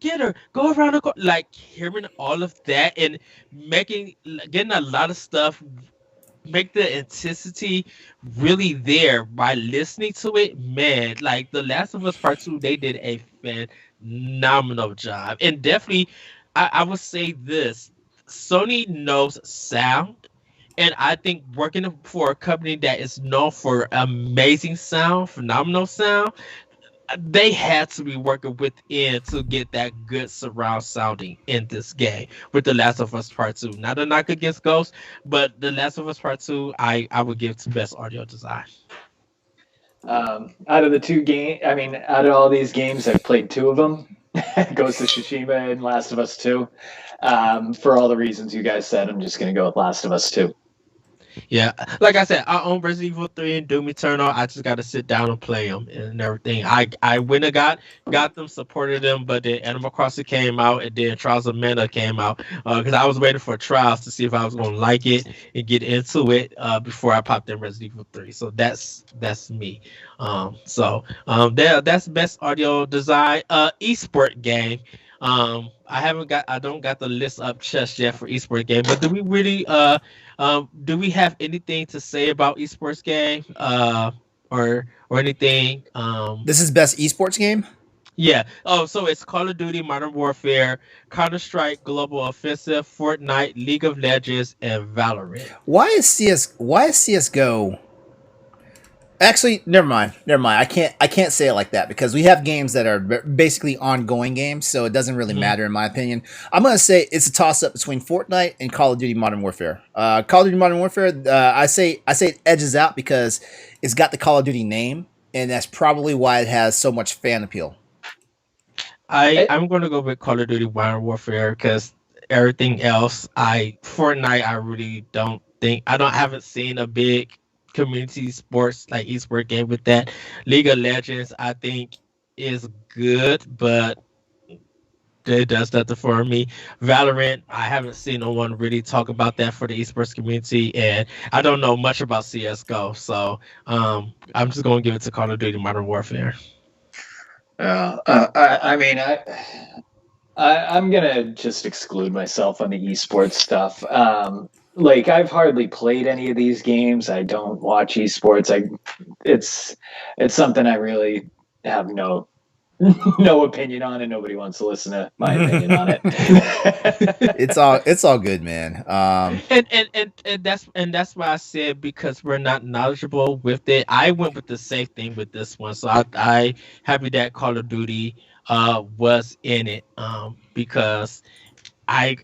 Get her? Go around the like hearing all of that and getting a lot of stuff, make the intensity really there by listening to it. Man, like The Last of Us Part 2, they did a phenomenal job. And definitely, I would say this: Sony knows sound. And I think working for a company that is known for amazing sound, phenomenal sound, they had to be working within to get that good surround sounding in this game with The Last of Us Part 2. Not a knock against Ghost, but The Last of Us Part 2, I would give to best audio design. Out of the two game, I mean, out of all these games, I've played two of them, Ghost of Tsushima and Last of Us 2. For all the reasons you guys said, I'm just going to go with Last of Us 2. Yeah, like I said, I own Resident Evil 3 and Doom Eternal. I just got to sit down and play them and everything. I went and got them, supported them, but then Animal Crossing came out and then Trials of Mana came out because I was waiting for Trials to see if I was going to like it and get into it before I popped in Resident Evil 3. So that's me. That's best audio design. Esport game. I don't got the list up just yet for esport game, but do we really do we have anything to say about esports game or anything? This is best esports game. Yeah. Oh, so it's Call of Duty, Modern Warfare, Counter Strike, Global Offensive, Fortnite, League of Legends, and Valorant. Why is CS:GO? Actually, never mind. Never mind. I can't say it like that because we have games that are basically ongoing games, so it doesn't really matter in my opinion. I'm gonna say it's a toss up between Fortnite and Call of Duty Modern Warfare. Call of Duty Modern Warfare, I say it edges out because it's got the Call of Duty name, and that's probably why it has so much fan appeal. I'm gonna go with Call of Duty Modern Warfare because everything else, Fortnite, I really don't think I haven't seen a big community sports like esports game with that. League of Legends, I think is good, but it does nothing for me. Valorant, I haven't seen no one really talk about that for the esports community, and I don't know much about CS:GO, so I'm just gonna give it to Call of Duty Modern Warfare. I mean, I'm gonna just exclude myself on the esports stuff. Like I've hardly played any of these games. I don't watch esports. It's something I really have no opinion on, and nobody wants to listen to my opinion on it. It's all good, man. And that's why I said because we're not knowledgeable with it. I went with the safe thing with this one, so I happy that Call of Duty was in it because I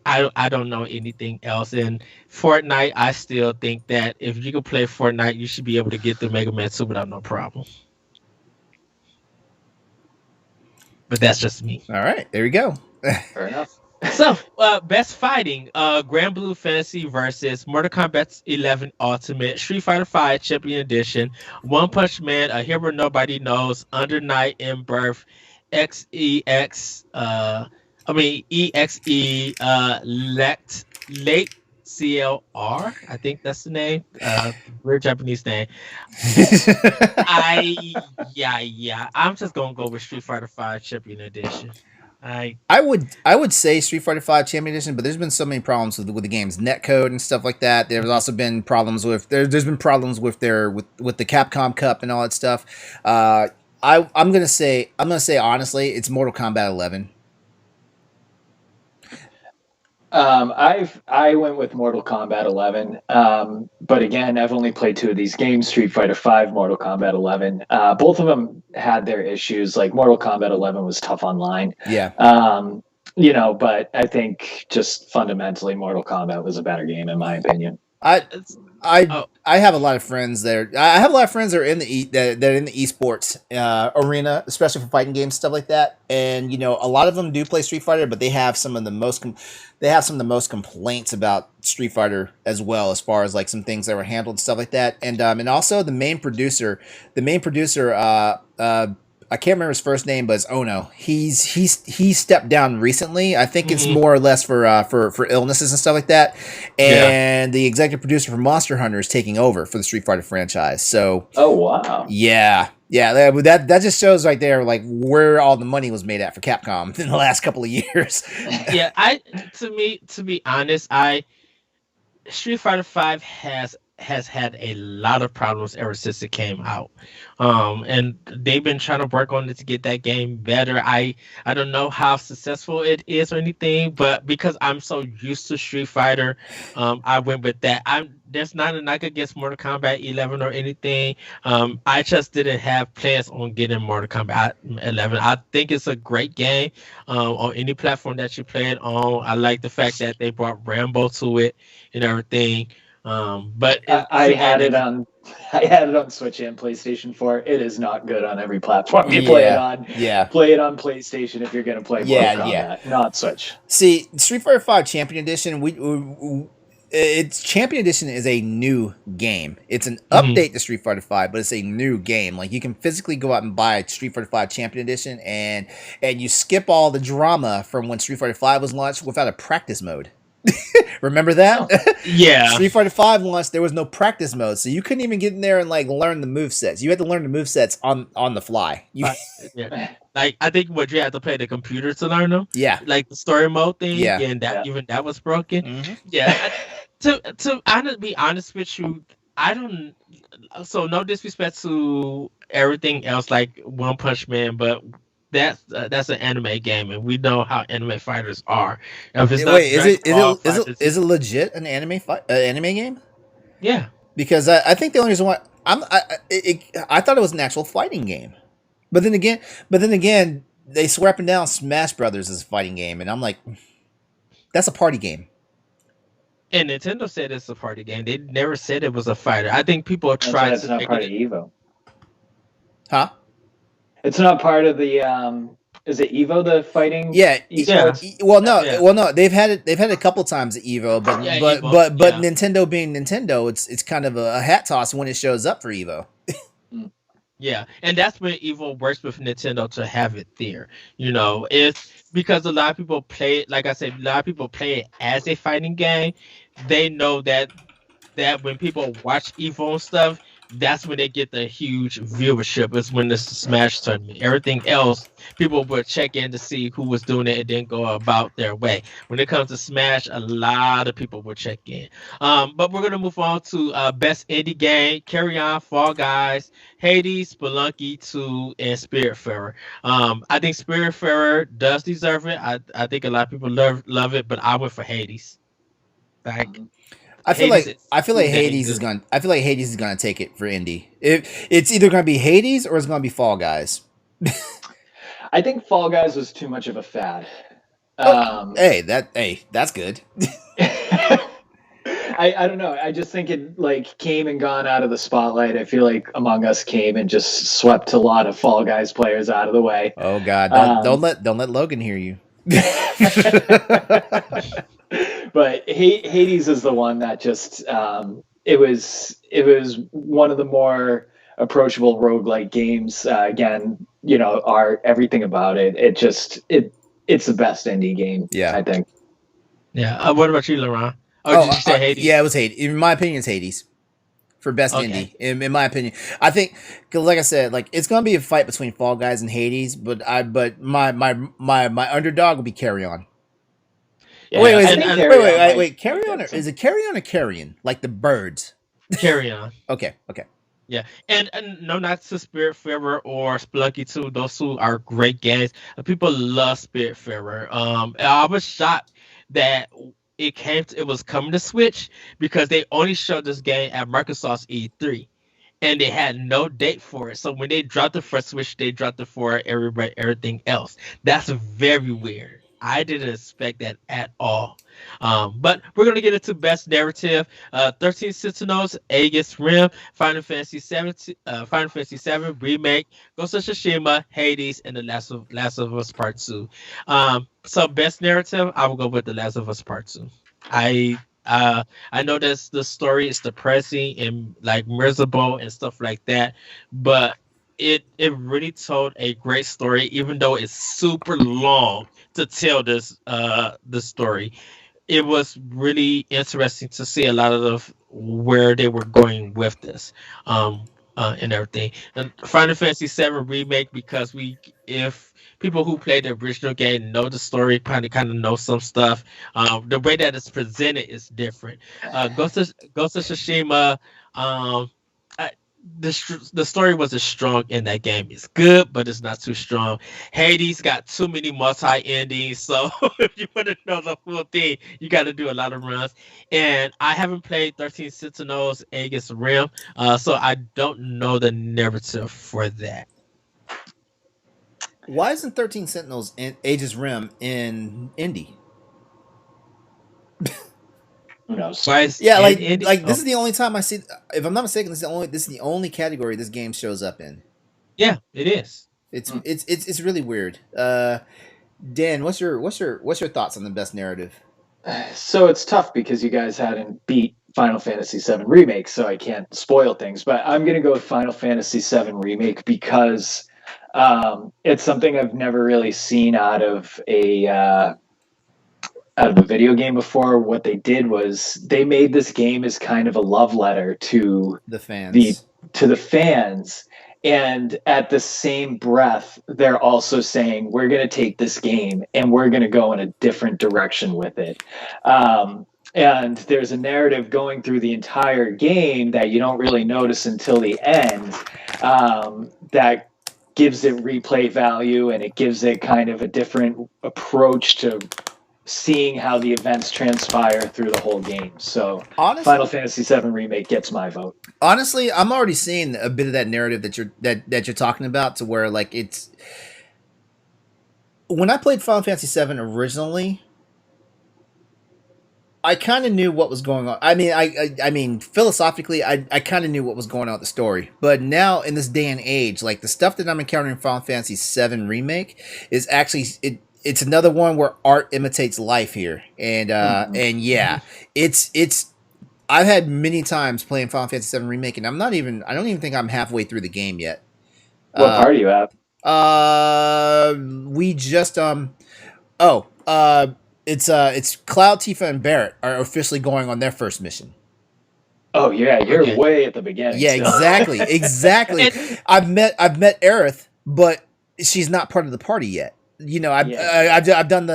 don't know anything else. And Fortnite, I still think that if you can play Fortnite, you should be able to get through Mega Man 2 without no problem. But that's just me. All right, there we go. Fair enough. So, best fighting, Grand Blue Fantasy versus Mortal Kombat 11 Ultimate, Street Fighter 5 Champion Edition, One Punch Man, A Hero Nobody Knows, Under Night in Birth, XEX, EXE, Late CLR, I think that's the name, weird Japanese name. I, yeah, I'm just gonna go with Street Fighter 5 Champion Edition. I I would say Street Fighter Five Champion Edition, but there's been so many problems with the game's netcode and stuff like that. There's also been problems with there's been problems with with the Capcom Cup and all that stuff. I'm gonna say honestly, it's Mortal Kombat 11. I went with Mortal Kombat 11, but again, I've only played two of these games: Street Fighter 5, Mortal Kombat 11. Both of them had their issues. Like Mortal Kombat 11 was tough online, Yeah. but I think just fundamentally, Mortal Kombat was a better game in my opinion. I it's I oh I have a lot of friends there. I have a lot of friends that are in that are in the esports arena, especially for fighting games stuff like that. And a lot of them do play Street Fighter, but they have some of the most they have some of the most complaints about Street Fighter as well, as far as like some things that were handled and stuff like that. And also the main producer I can't remember his first name, but it's Ono. He stepped down recently. I think it's mhm, more or less for illnesses and stuff like that. yeah. And the executive producer for Monster Hunter is taking over for the Street Fighter franchise. So Oh wow! yeah, that just shows right there like where all the money was made at for Capcom in the last couple of years. Yeah, I to be honest, I Street Fighter 5 has had a lot of problems ever since it came out. And they've been trying to work on it to get that game better. I don't know how successful it is or anything, but because I'm so used to Street Fighter, I went with that. There's not a knock against Mortal Kombat 11 or anything. I just didn't have plans on getting Mortal Kombat 11. I think it's a great game on any platform that you play it on. I like the fact that they brought Rambo to it and everything. But I had it on. I had it on Switch and PlayStation 4. It is not good on every platform you play it Yeah, on. yeah, Play it on PlayStation if you're going to play Mortal yeah. Kombat, not Switch. See, Street Fighter Five Champion Edition, it's Champion Edition is a new game. It's an mhm. update to Street Fighter Five, but it's a new game. Like you can physically go out and buy Street Fighter Five Champion Edition, and you skip all the drama from when Street Fighter Five was launched without a practice mode. Remember that? Oh, Yeah, Street Fighter Five launched, there was no practice mode, so you couldn't even get in there and like learn the move sets. You had to learn the move sets on the fly. yeah. Like I think what you had to play the computer to learn them, Yeah, like the story mode thing, yeah. and that yeah. even that was broken. Hmm. Yeah. Be honest with you, I don't. So no disrespect to everything else like One Punch Man, but that's an anime game, and we know how anime fighters are. If it's not Wait, is Dragon it is Ball it is it fighters, is it legit an anime game? yeah. Because I think the only reason why I thought it was an actual fighting game, but then again, they swear up and down Smash Brothers is a fighting game, and I'm like, that's a party game, And Nintendo said it's a party game. They never said it was a fighter. I think people That's why tried it's to not make part of it. Evo. huh? It's not part of the. Is it Evo the fighting Yeah. Yeah, esports? Well, Yeah. yeah, no. They've had it a couple times at Evo, yeah. but Evo, but but yeah. Nintendo being Nintendo, it's kind of a hat toss when it shows up for Evo. Mm. Yeah, and that's when Evo works with Nintendo to have it there. It's because a lot of people play it, like I said, a lot of people play it as a fighting game. They know that when people watch Evo and stuff, that's when they get the huge viewership. Is when it's the Smash tournament. Everything else, people would check in to see who was doing it and then go about their way. When it comes to Smash, a lot of people will check in. But we're gonna move on to best indie game. Carry On, Fall Guys, Hades, Spelunky 2, and Spiritfarer. I think Spiritfarer does deserve it. I think a lot of people love it, but I went for Hades. Like I feel Hades like is I feel too like dang Hades is good. going. I feel like Hades is going to take it for indie. It's either going to be Hades or it's going to be Fall Guys. I think Fall Guys was too much of a fad. Hey, that's good. I don't know. I just think it like came and gone out of the spotlight. I feel like Among Us came and just swept a lot of Fall Guys players out of the way. Oh God, don't let Logan hear you. But Hades is the one that just it was one of the more approachable roguelike games. Again, art, everything about it. It's the best indie game. Yeah, I think. Yeah. What about you, LeRon? Or did you say Hades? Yeah, it was Hades. In my opinion, it's Hades for best indie. In my opinion, I think because, like I said, like it's gonna be a fight between Fall Guys and Hades, but my underdog will be Carry On. Yeah, wait. Carry On, is it Carry On or Carrion? Like the birds. Carry On. Okay. Yeah, and no, not to Spiritfarer or Spelunky 2. Those two are great games. People love Spiritfarer. I was shocked that it was coming to Switch because they only showed this game at Microsoft's E3, and they had no date for it. So when they dropped it for Switch, they dropped it for everything else. That's very weird. I didn't expect that at all. But we're gonna get into best narrative. 13 Sentinels, Aegis Rim, Final Fantasy 7 remake, Ghost of Tsushima, Hades, and the Last of Us Part 2. So best narrative, I will go with the Last of Us Part 2. I know that the story is depressing and like miserable and stuff like that, but it really told a great story, even though it's super long to tell the story. It was really interesting to see a lot of where they were going with this, and everything. And Final Fantasy 7 remake, because if people who played the original game know the story, kind of know some stuff. The way that it's presented is different. Ghost of Tsushima, um, I, the story wasn't strong in that game. It's good, but it's not too strong. Hades got too many multi endings, so if you want to know the full thing, you got to do a lot of runs. And I haven't played 13 Sentinels Aegis Rim, so I don't know the narrative for that. Why isn't 13 Sentinels in Aegis Rim in indie? Who knows? Yeah, like this is the only time I see. If I'm not mistaken, this is the only category this game shows up in. Yeah, it is. It's really weird. Dan, what's your thoughts on the best narrative? So it's tough because you guys hadn't beat Final Fantasy VII Remake, so I can't spoil things. But I'm going to go with Final Fantasy VII Remake because it's something I've never really seen out of a video game before. What they did was they made this game as kind of a love letter to the fans. To the fans. And at the same breath, they're also saying, we're going to take this game and we're going to go in a different direction with it. And there's a narrative going through the entire game that you don't really notice until the end, that gives it replay value, and it gives it kind of a different approach to seeing how the events transpire through the whole game. So honestly, Final Fantasy VII Remake gets my vote. Honestly, I'm already seeing a bit of that narrative that you're talking about, to where like it's when I played Final Fantasy VII originally, I kind of knew what was going on. I mean, philosophically, I kind of knew what was going on with the story. But now, in this day and age, like the stuff that I'm encountering in Final Fantasy VII Remake is actually it's another one where art imitates life here, and and yeah, it's I've had many times playing Final Fantasy VII Remake, and I don't even think I'm halfway through the game yet. What part are you at? We just it's Cloud, Tifa, and Barrett are officially going on their first mission. Oh yeah, you're way at the beginning. Yeah, still. exactly. I've met Aerith, but she's not part of the party yet. You know, I've done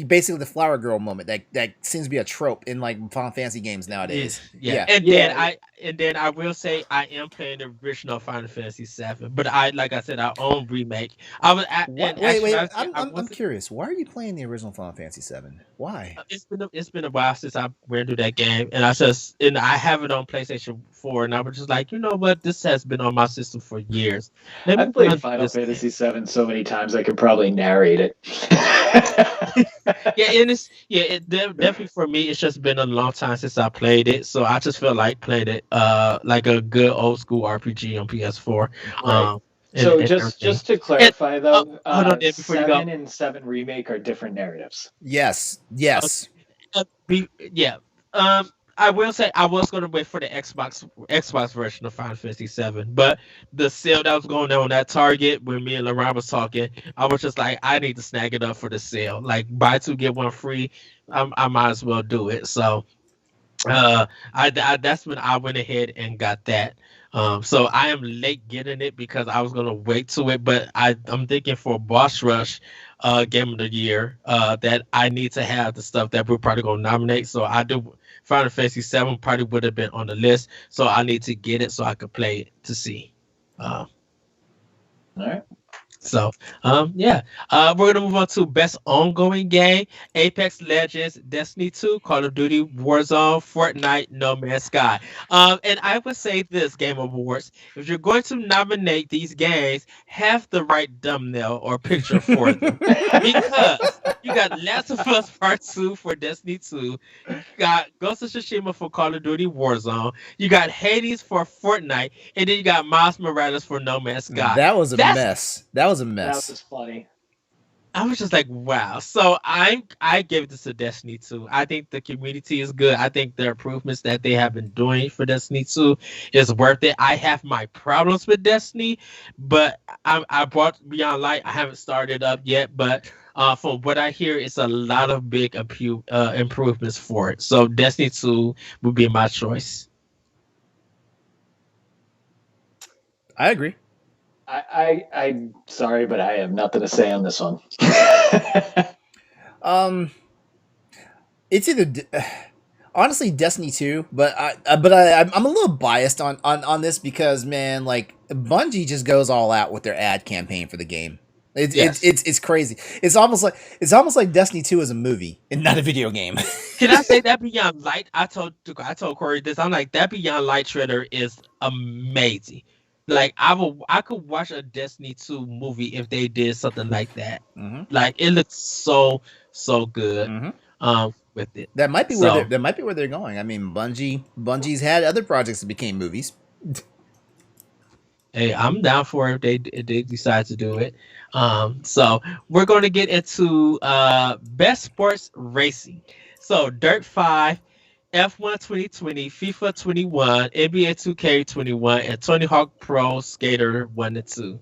basically the flower girl moment that seems to be a trope in like Final Fantasy games nowadays. Yeah. And then and then I will say I am playing the original Final Fantasy VII, but I like I said I own remake. I was at, What? in Wait. actuality I I'm wasn't. curious. Why are you playing the original Final Fantasy VII? Why? It's been a while since I went through that game, and I have it on PlayStation 4, and I was just like, you know what, this has been on my system for years. Let me I've played run Final this game. Fantasy VII so many times I could probably narrate it. Yeah, and definitely for me. It's just been a long time since I played it, so I just feel like playing it, like a good old school RPG on PS4, Right. um, So and just everything. just to And clarify though, hold on, Dan, before you go. 7 and 7 remake are different narratives. Yes. Okay, Yes. yeah. I will say I was gonna wait for the Xbox version of Final Fantasy VII, but the sale that was going on at Target when me and LeRon was talking, I was just like, I need to snag it up for the sale. Like buy two get one free. I might as well do it. So that's when I went ahead and got that. So I am late getting it because I was gonna wait to it, but I'm thinking for Boss Rush, Game of the Year, that I need to have the stuff that we're probably gonna nominate. So I do. Final Fantasy VII probably would have been on the list, so I need to get it so I could play it to see. Uh, All right. so, yeah, we're gonna move on to best ongoing game: Apex Legends, Destiny 2, Call of Duty, Warzone, Fortnite, No Man's Sky. And I would say this: Game Awards. If you're going to nominate these games, have the right thumbnail or picture for them, because you got Last of Us Part 2 for Destiny 2, you got Ghost of Tsushima for Call of Duty Warzone, you got Hades for Fortnite, and then you got Miles Morales for No Man's Sky. That was a That's mess. That was a That mess. was funny. I was just like, wow. So I gave this to Destiny 2. I think the community is good. I think the improvements that they have been doing for Destiny 2 is worth it. I have my problems with Destiny, but I bought Beyond Light. I haven't started up yet, but from what I hear, it's a lot of big improvements for it. So Destiny 2 would be my choice. I agree. I'm sorry, but I have nothing to say on this one. Um, it's either honestly Destiny 2, but I'm a little biased on this because man, like Bungie just goes all out with their ad campaign for the game. Yes. It's crazy. It's almost like Destiny 2 is a movie and not a video game. Can I say that Beyond Light? I told Corey this. I'm like that Beyond Light trailer is amazing. Like I could watch a Destiny 2 movie if they did something like that. hmm Like it looks so good hmm with it. So That might be where they're going. I mean, Bungie's had other projects that became movies. hey, I'm down for it if they decide to do it. So we're going to get into best sports racing. So Dirt 5, F1 2020, FIFA 21, NBA 2K 21, and Tony Hawk Pro Skater 1 and 2.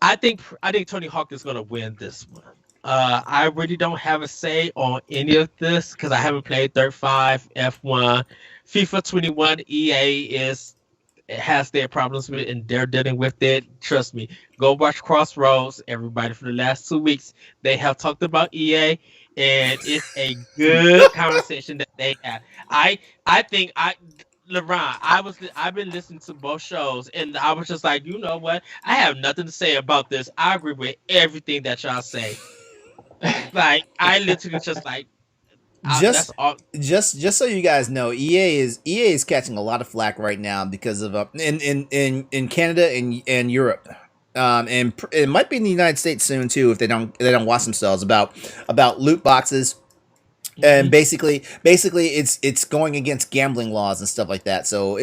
I think Tony Hawk is gonna win this one. I really don't have a say on any of this because I haven't played 35, F1, FIFA 21. EA is has their problems with it and they're dealing with it. Trust me. Go watch Crossroads. Everybody for the last 2 weeks they have talked about EA and it's a good conversation that they have. I think LeRon, I've been listening to both shows and I was just like, you know what? I have nothing to say about this. I agree with everything that y'all say. Like I literally just like that's just all. just so you guys know, EA is catching a lot of flack right now because of in Canada and Europe. And it might be in the United States soon too if they don't watch themselves about loot boxes and Mhm. basically it's going against gambling laws and stuff like that. So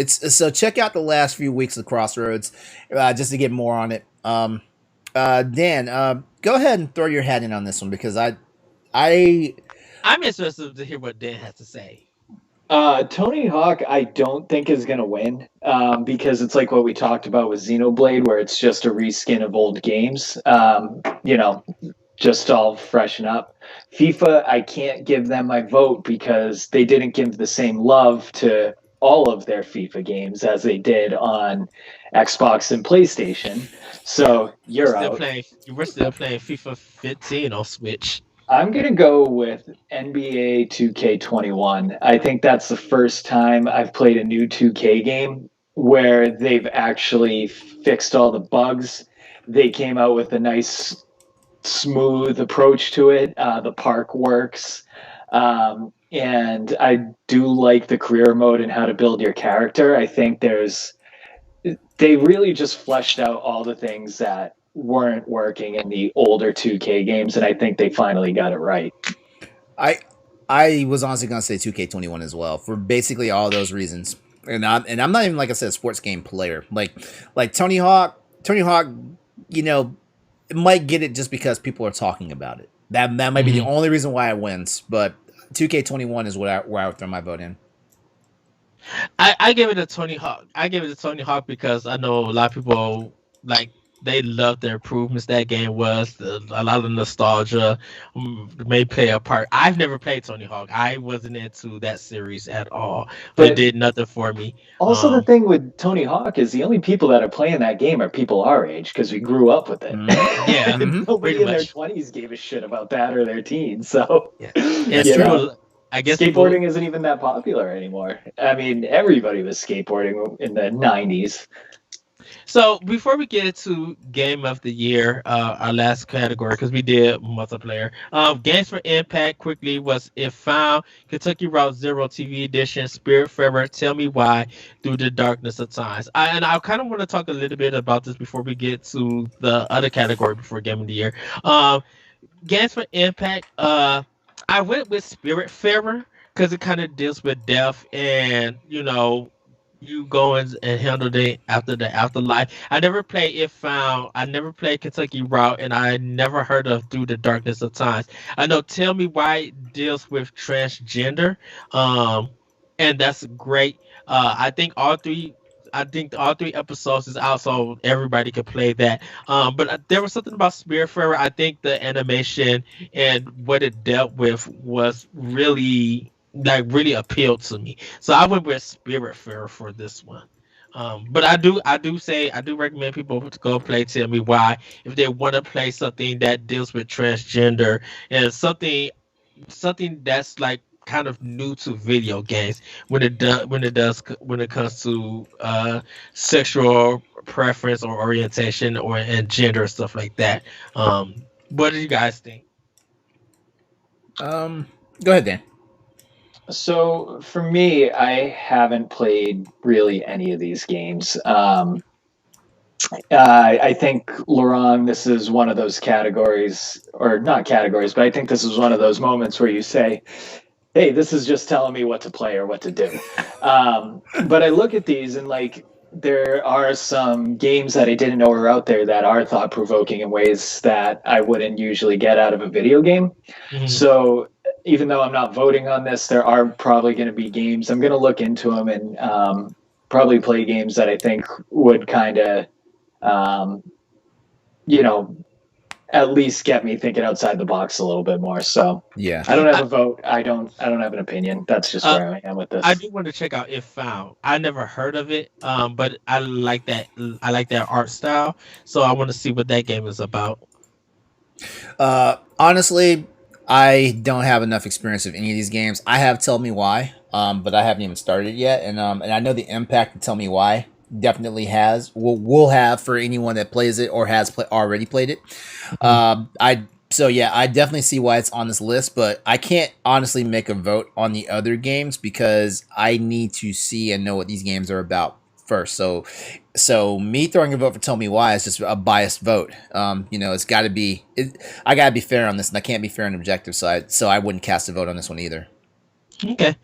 check out the last few weeks of Crossroads just to get more on it. Dan, go ahead and throw your hat in on this one because I I'm interested to hear what Dan has to say. Tony Hawk, I don't think is going to win because it's like what we talked about with Xenoblade, where it's just a reskin of old games. Just all freshen up. FIFA, I can't give them my vote because they didn't give the same love to all of their FIFA games as they did on Xbox and PlayStation. So We're you're still out. playing. We're still playing FIFA 15 on Switch. I'm going to go with NBA 2K21. I think that's the first time I've played a new 2K game where they've actually fixed all the bugs. They came out with a nice, smooth approach to it. The park works. And I do like the career mode and how to build your character. I think they really just fleshed out all the things that weren't working in the older 2K games, and I think they finally got it right. I I was honestly gonna say 2K21 as well for basically all those reasons. And I'm not even, like I said, a sports game player. Like Tony Hawk, you know, might get it just because people are talking about it. That might be the Mhm. only reason why it wins. But 2K21 is where I would throw my vote in. I give it a Tony Hawk. I give it a Tony Hawk because I know a lot of people like they love the improvements that game was. A lot of nostalgia may play a part. I've never played Tony Hawk. I wasn't into that series at all. It But did nothing for me. also, the thing with Tony Hawk is the only people that are playing that game are people our age because we grew up with it. Mm-hmm. Yeah, Mm-hmm. pretty Nobody in their much. 20s gave a shit about that or their teens. So, Yeah, and That's you true. know, people. I guess people. skateboarding isn't even that popular anymore. I mean, everybody was skateboarding in the 90s. So before we get into game of the year, our last category, because we did multiplayer, games for impact quickly was If Found, Kentucky Route Zero TV edition, Spirit Forever, Tell Me Why, Through the Darkness of Times. And I kind of want to talk a little bit about this before we get to the other category before game of the year. Um, games for impact. I went with Spirit Fairer because it kind of deals with death and you going and handle it after the afterlife. I never played If Found. I never played Kentucky Route, and I never heard of Through the Darkness of Times. I know Tell Me Why it deals with transgender, um, and that's great. I think all three. I think all three episodes is out, so everybody could play that. But there was something about Spirit Forever. I think the animation and what it dealt with was really appealed to me. So I went with Spirit Fair for this one. But I do recommend people to go play Tell Me Why if they want to play something that deals with transgender and something that's like kind of new to video games when it comes to sexual preference or orientation or and gender stuff like that. What do you guys think? Um, Go ahead, Dan. So for me, I haven't played really any of these games. I think LeRon, this is one of those categories, or not categories, but I think this is one of those moments where you say, "Hey, this is just telling me what to play or what to do." But I look at these and like there are some games that I didn't know were out there that are thought provoking in ways that I wouldn't usually get out of a video game. Mhm. So even though I'm not voting on this, there are probably going to be games. I'm going to look into them and probably play games that I think would kind of, um, you know, at least get me thinking outside the box a little bit more. So Yeah. I don't have I, a vote. I don't have an opinion. That's just uh, where I am with I this. do want to check out If Found. I never heard of it, but I like that. I like that art style, so I want to see what that game is about. Honestly, I don't have enough experience of any of these games. I have Tell Me Why, but I haven't even started it yet, and I know the impact of Tell Me Why definitely has will have for anyone that plays it or has already played it. Mhm. I so yeah, I definitely see why it's on this list, but I can't honestly make a vote on the other games because I need to see and know what these games are about first. So me throwing a vote for Tell Me Why is just a biased vote. It's got to be. I got to be fair on this, and I can't be fair and objective. So I wouldn't cast a vote on this one either. Okay.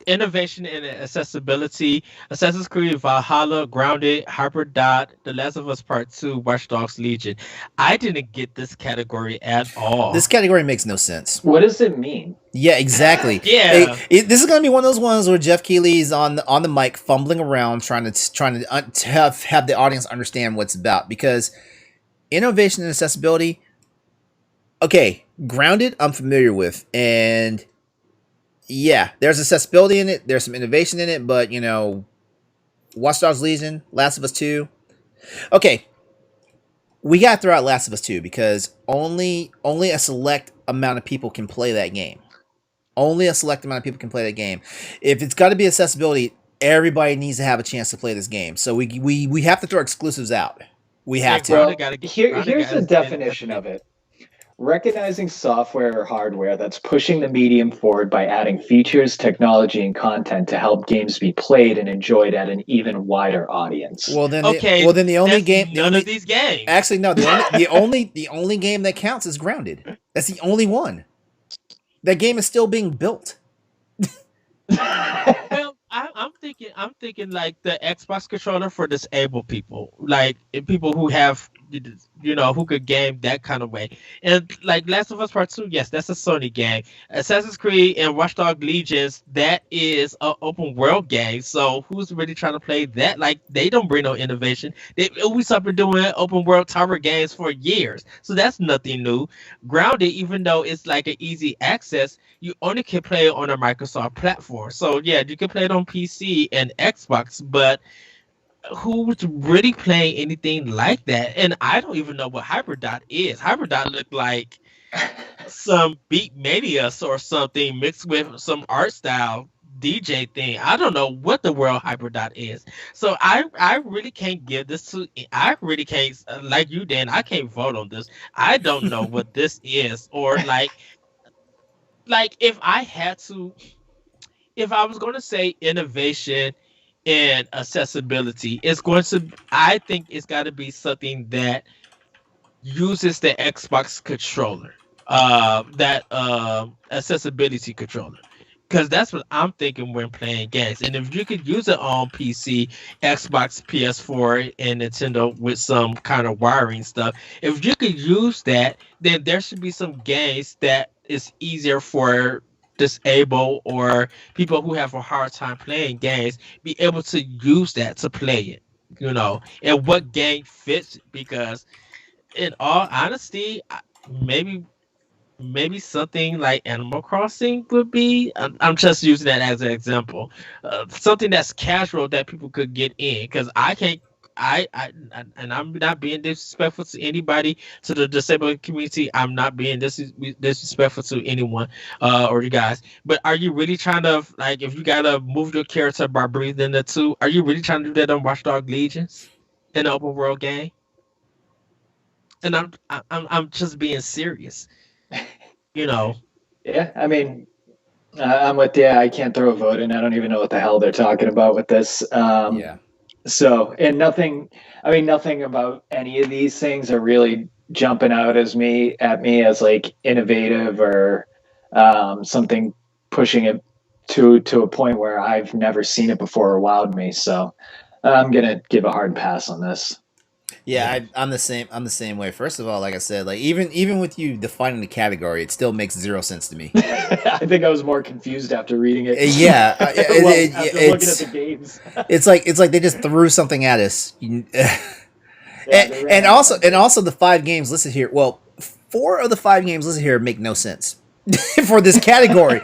Innovation and accessibility. Assassin's Creed Valhalla, Grounded, Hyper Dot, The Last of Us Part 2, Watch Dogs Legion. I didn't get this category at This all. category makes no sense. What does it mean? Yeah, exactly. Yeah. This is gonna be one of those ones where Jeff Keighley is on the mic, fumbling around, trying to have the audience understand what's about. Because innovation and accessibility, okay, grounded, I'm familiar with, and yeah, there's accessibility in it. There's some innovation in it, but Watch Dogs Legion, Last of Us 2. Okay, we gotta throw out Last of Us 2 because only a select amount of people can play that game. Only a select amount of people can play that game. If it's got to be accessibility, everybody needs to have a chance to play this game. So we have to throw exclusives out. We have And to. Grounded Well, got to get here's the definition of it. Recognizing software or hardware that's pushing the medium forward by adding features, technology, and content to help games be played and enjoyed at an even wider audience. Okay, The only that's game the none of only these games. actually no the only game that counts is Grounded. That's the only one. That game is still being built. Well, I'm thinking like the Xbox controller for disabled people, like people who have, who could game that kind of way. And like Last of Us Part Two, yes, that's a Sony game. Assassin's Creed and Watchdog Legions, that is an open world game. So who's really trying to play that? Like they don't bring no innovation. Ubisoft been doing open world tower games for years, so that's nothing new. Grounded, even though it's like an easy access, you only can play it on a Microsoft platform. So yeah, you can play it on PC and Xbox, but who's really playing anything like that? And I don't even know what Hyperdot is. Hyperdot looked like some Beat Mania or something mixed with some art style DJ thing. I don't know what the world Hyperdot is. So I really can't give this to. I really can't, like you, Dan. I can't vote on this. I don't know what this is, or like if I was going to say innovation and accessibility, I think it's got to be something that uses the Xbox controller, that accessibility controller, because that's what I'm thinking when playing games. And if you could use it on PC, Xbox, PS4, and Nintendo with some kind of wiring stuff, if you could use that, then there should be some games that is easier for disabled or people who have a hard time playing games be able to use that to play it. And what game fits, because in all honesty, maybe something like Animal Crossing would be. I'm just using that as an example. Something that's casual that people could get in, because I can't. And I'm not being disrespectful to anybody, to the disabled community. I'm not being disrespectful to anyone, or you guys. But are you really trying to, like, if you gotta move your character by breathing the two? Are you really trying to do that on Watchdog Legions, in an open world game? And I'm just being serious. You know. Yeah, I mean, I'm with you. I can't throw a vote in. I don't even know what the hell they're talking about with this. Yeah. So, and nothing about any of these things are really jumping out at me as like innovative or something pushing it to a point where I've never seen it before or wowed me. So, I'm gonna give a hard pass on this. Yeah, I'm the same. I'm the same way. First of all, like I said, like even with you defining the category, it still makes zero sense to me. I think I was more confused after reading it. Yeah, after looking at the games. It's like they just threw something at us. And also the 5 games listed here. Well, 4 of the 5 games listed here make no sense for this category.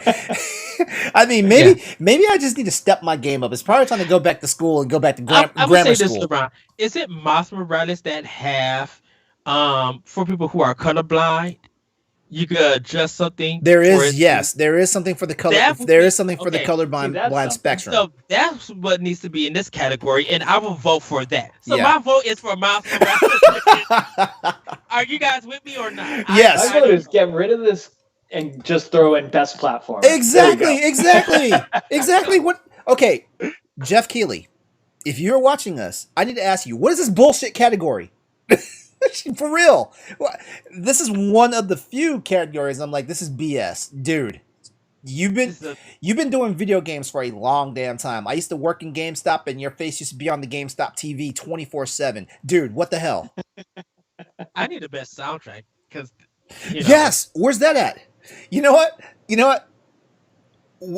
I mean, maybe I just need to step my game up. It's probably time to go back to school and go back to grammar say school. this, LeRon. Is it Miles Morales that have, for people who are colorblind, you could adjust something? There is something for the color. There is something for the colorblind blind spectrum. So that's what needs to be in this category, and I will vote for that. So my vote is for Miles Morales. Are you guys with me or not? Yes. My vote is get rid of this and just throw in best platform. Exactly. What? Okay, Jeff Keighley, if you're watching us, I need to ask you, what is this bullshit category? For real, this is one of the few categories I'm like, this is BS, dude. You've been doing video games for a long damn time. I used to work in GameStop, and your face used to be on the GameStop TV 24/7, dude. What the hell? I need the best soundtrack, because yes, where's that at? You know what?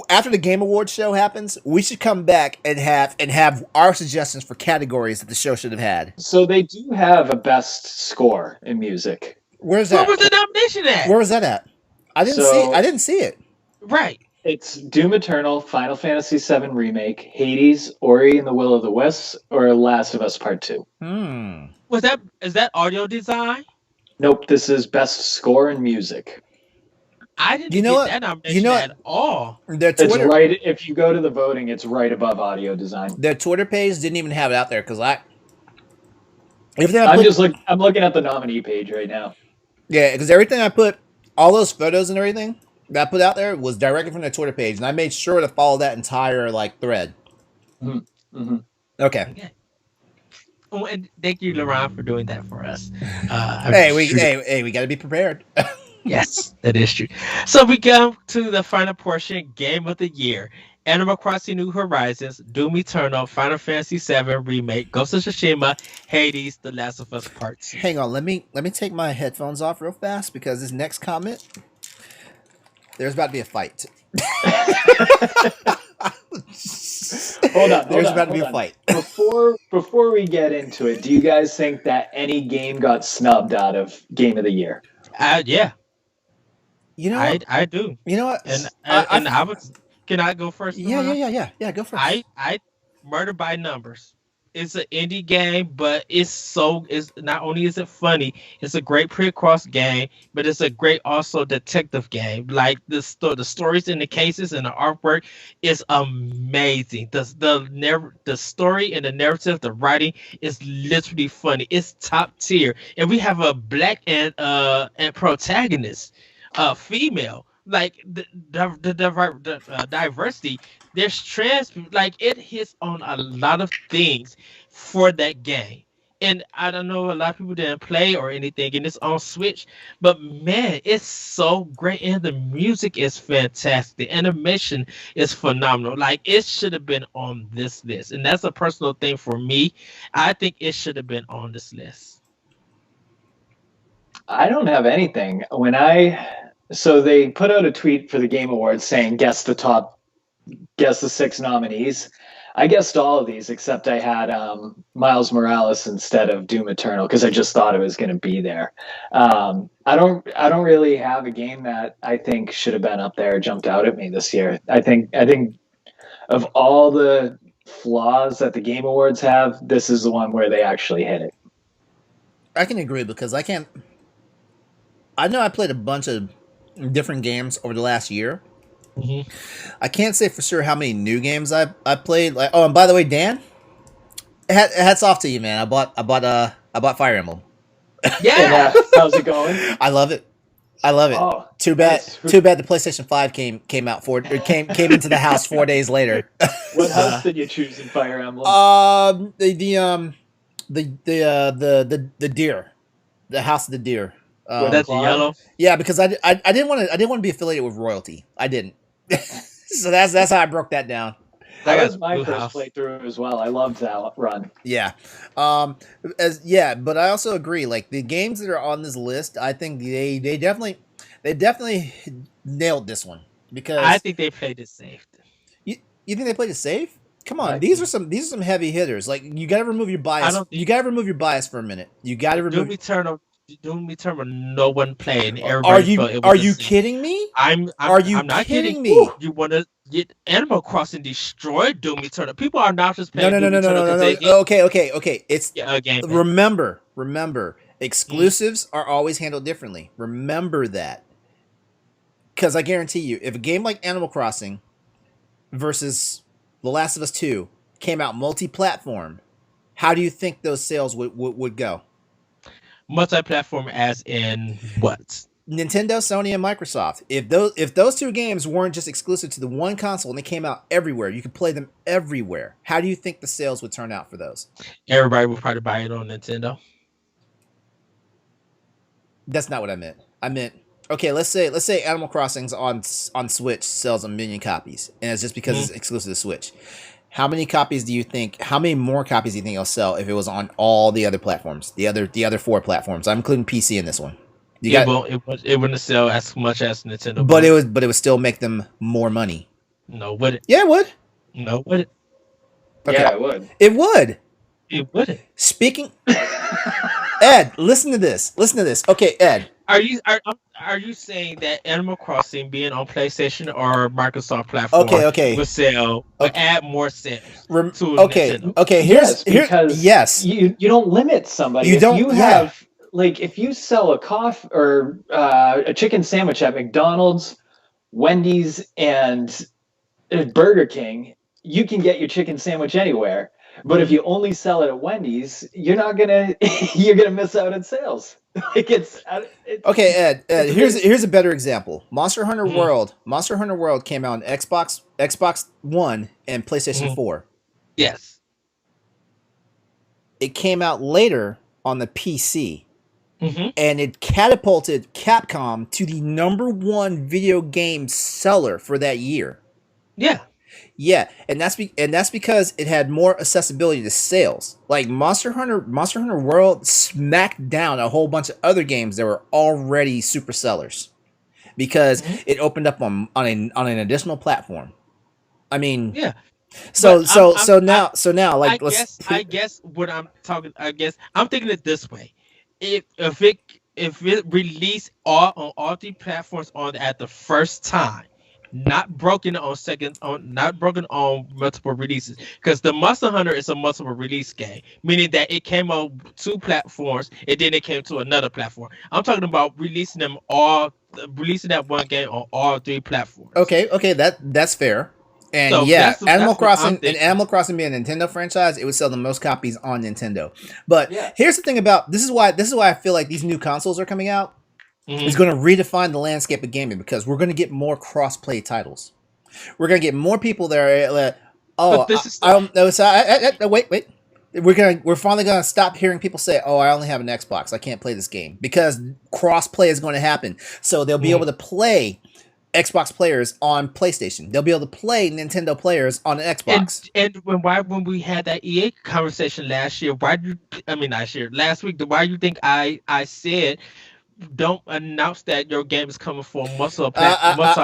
After the Game Awards show happens, we should come back and have our suggestions for categories that the show should have had. So they do have a best score in music. Where's that? Where was the nomination at? Where was that at? I didn't see it. Right. It's Doom Eternal, Final Fantasy VII Remake, Hades, Ori and the Will of the Wisps, or Last of Us Part 2. Is that audio design? Nope, this is best score in music. I didn't You know get what? that You nomination know at what? all. Their It's Twitter, right. If you go to the voting, it's right above audio design. their Twitter page didn't even have it out there because everything I I'm put, just look. I'm looking at the nominee page right now. yeah, because everything I put, all those photos and everything that I put out there was directly from their Twitter page, and I made sure to follow that entire like thread. Mm-hmm. Okay. Okay. Oh, and thank you, LeRon, for doing that for us. Hey, we got to be prepared. Yes, that is true. So we come to the final portion, Game of the Year. Animal Crossing New Horizons, Doom Eternal, Final Fantasy VII Remake, Ghost of Tsushima, Hades, The Last of Us Part 2. Hang on, let me take my headphones off real fast because this next comment, there's about to be a fight. Hold on. There's about to be a fight. Before we get into it, do you guys think that any game got snubbed out of Game of the Year? Yeah, You know what? I do. You know what? And I, I was, can I go first, LeRon? yeah. Go first. I Murder by Numbers. It's an indie game, but it's not only is it funny, it's a great pre-cross game, but it's a great also detective game. Like the stories and the cases and the artwork is amazing. The story and the narrative, the writing is literally funny. It's top tier, and we have a black and protagonist, female. Like the diversity, there's trans, like it hits on a lot of things for that game. And I don't know, a lot of people didn't play or anything, and it's on Switch, but man, it's so great, and the music is fantastic. The animation is phenomenal. Like it should have been on this list, and that's a personal thing for me. I think it should have been on this list. I don't have anything. So they put out a tweet for the Game Awards saying guess the 6 nominees. I guessed all of these except I had Miles Morales instead of Doom Eternal because I just thought it was going to be there. I don't really have a game that I think should have been up there, jumped out at me this year. I think of all the flaws that the Game Awards have, this is the one where they actually hit it. I can agree because I know I played a bunch of different games over the last year. Mm-hmm. I can't say for sure how many new games I played. Like, oh, and by the way, Dan, hats off to you, man. I bought Fire Emblem. Yeah. How's it going? I love it. Oh, Too bad the PlayStation 5 came out came into the house 4 days later. What house did you choose in Fire Emblem? The deer, the house of the deer. That's yellow. Yeah, because I didn't want to be affiliated with royalty. I didn't. So that's how I broke that down. That was my first playthrough as well. I loved that run. Yeah. But I also agree. Like the games that are on this list, I think they definitely nailed this one because I think they played it safe. You think they played it safe? Come on, these are some heavy hitters. Like you got to remove your bias. You got to remove your bias for a minute. You got to remove. Doom Eternal, no one played. Everybody are you kidding me? I'm not kidding me? You want to get Animal Crossing destroyed Doom Eternal? People are not just playing. No. Okay. It's a game. Remember, exclusives are always handled differently. Remember that, because I guarantee you, if a game like Animal Crossing versus The Last of Us 2 came out multi-platform, how do you think those sales would go? Multi-platform as in what? Nintendo, Sony, and Microsoft. If those two games weren't just exclusive to the one console and they came out everywhere, you could play them everywhere. How do you think the sales would turn out for those? Everybody would probably buy it on Nintendo. That's not what I meant. I meant, okay, let's say Animal Crossing's on Switch sells 1 million copies, and it's just because it's exclusive to Switch. How many more copies do you think it'll sell if it was on all the other platforms, the other 4 platforms? I'm including PC in this one. It wouldn't sell as much as Nintendo. But it would still make them more money. No, would it? Yeah, it would. No, would it? Okay. Yeah, it would. It would. It wouldn't. Speaking Ed, listen to this. Okay, Ed. Are you saying that Animal Crossing being on PlayStation or Microsoft platform would sell would add more sales to Nintendo? Okay, yes. You don't limit somebody. like if you sell a coffee or a chicken sandwich at McDonald's, Wendy's, and Burger King, you can get your chicken sandwich anywhere. But if you only sell it at Wendy's, you're not gonna you're gonna miss out on sales. Like Okay, Ed. it's a very Here's a better example. Monster Hunter Mhm, World. Monster Hunter World came out on Xbox One, and PlayStation mhm. 4. Yes. It came out later on the PC, Hmm. and it catapulted Capcom to the #1 video game seller for that year. Yeah. Yeah, and that's because it had more accessibility to sales. Like Monster Hunter World smacked down a whole bunch of other games that were already super sellers because Hmm. it opened up on an additional platform. I mean, Yeah. But so so so now so now like I guess what I'm talking, I guess I'm thinking it this way: if it released all on all three platforms on at the first time, not broken on multiple releases, because the Monster Hunter is a multiple release game, meaning that it came on two platforms and then it came to another platform. I'm talking about releasing that one game on all three platforms. okay, that's fair. And So yeah, that's what I'm thinking. Animal Crossing being a Nintendo franchise, it would sell the most copies on Nintendo. But yeah. here's the thing about this is why I feel like these new consoles are coming out. It's Hmm. going to redefine the landscape of gaming because we're going to get more cross-play titles. We're going to get more people that are But oh, this is I don't know. So wait. We're finally gonna stop hearing people say, "Oh, I only have an Xbox. I can't play this game," because cross play is going to happen. So they'll be mm, able to play Xbox players on PlayStation. They'll be able to play Nintendo players on an Xbox. when we had that EA conversation last year, why do you, I mean last year, last week, why do you think I said don't announce that your game is coming for multi platforms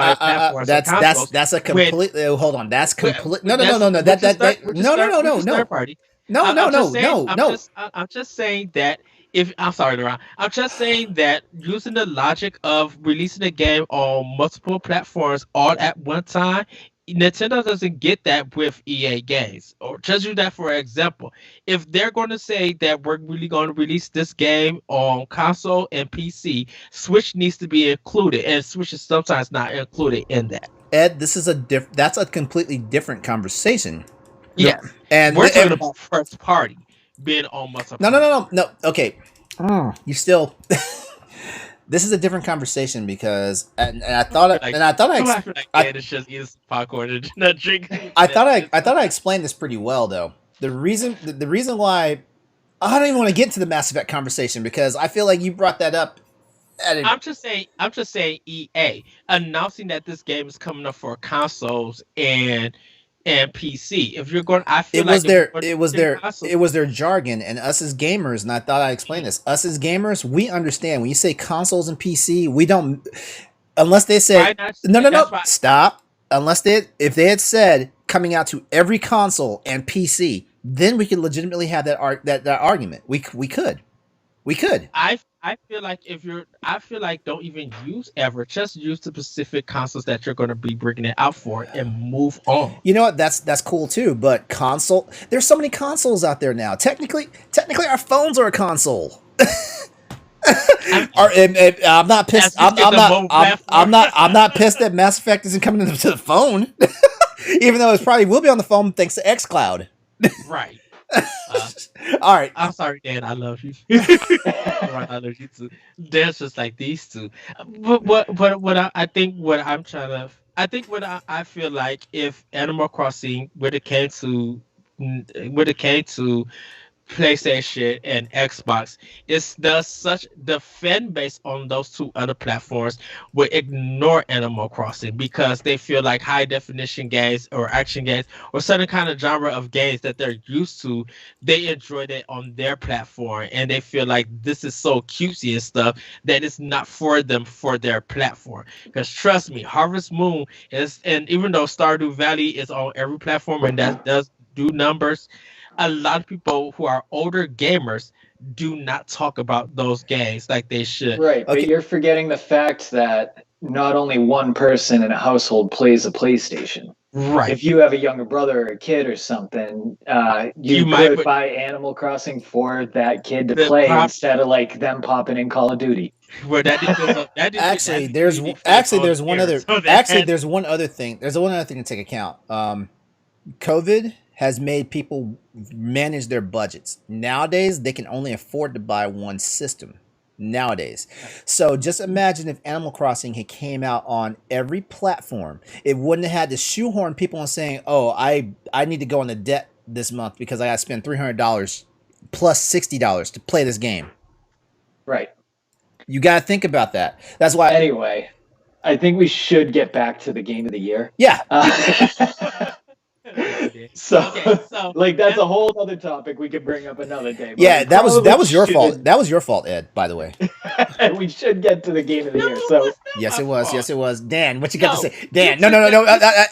or consoles That's a when completely. Hold on, that's complete. No, no, no, that's no, no. That which is third party. I'm just saying, no. I'm just saying that if I'm sorry, LeRon, I'm just saying that using the logic of releasing a game on multiple platforms all at one time, Nintendo doesn't get that with EA games. Or just use that for example. If they're going to say that we're really going to release this game on console and PC, Switch needs to be included, and Switch is sometimes not included in that. Ed, this is that's a completely different conversation. Yes, And we're talking about first party being on multiple no, no, no, platforms. no, no. Okay, you still. This is a different conversation because and I I feel thought like and I thought I feel like I Dan is just eating some popcorn and not drinking. I thought I explained this pretty well though. The reason why I don't even want to get into the Mass Effect conversation because I feel like you brought that up at a I'm just saying EA announcing that this game is coming up for consoles and PC. If you're going, I feel like if you're going to do console, it was their jargon and us as gamers and I thought I explained this. Us as gamers, we understand when you say consoles and PC, we don't unless they why said not? no That's why. stop unless they if they had said coming out to every console and PC, then we could legitimately have that argument. We could. I feel like if you're, I feel like don't even use ever. Just use the specific consoles that you're going to be bringing it out for, and move on. You know what? That's cool too. But console, there's so many consoles out there now. Technically, our phones are a console. I I'm not pissed. As we get the mobile platform. I'm not pissed that Mass Effect isn't coming to the phone. Even though it probably will be on the phone thanks to XCloud. Right. Uh, All right. I'm sorry, Dan. I love you. Right, I love you too. Dan's just like these two. But what I think what I'm trying to I think what I feel like if Animal Crossing when it came to PlayStation and Xbox, it's the fan base on those two other platforms will ignore Animal Crossing because they feel like high definition games or action games or certain kind of genre of games that they're used to, they enjoy that on their platform and they feel like this is so cutesy and stuff that it's not for them for their platform. Because trust me, Harvest Moon is, and even though Stardew Valley is on every platform and that does do numbers, a lot of people who are older gamers do not talk about those games like they should. Right, but Okay. you're forgetting the fact that not only one person in a household plays a PlayStation. Right. If you have a younger brother or a kid or something, you could buy Animal Crossing for that kid to play instead of like them popping in Call of Duty. Well, that depends on actually. There's one other thing. There's one other thing to take account. COVID has made people manage their budgets. Nowadays, they can only afford to buy one system. Nowadays, so just imagine if Animal Crossing had came out on every platform, it wouldn't have had to shoehorn people and saying, "Oh, I need to go into debt this month because I got to spend $300 plus $60 to play this game." Right. You got to think about that. That's why. Anyway, I think we should get back to the game of the year. Yeah. So like that's a whole other topic we could bring up another day. Yeah, that was your fault. That was your fault, Ed, by the way. We should get to the game of the year. So yes, it was. Yes, it was. Dan, what you got to say? Dan, no.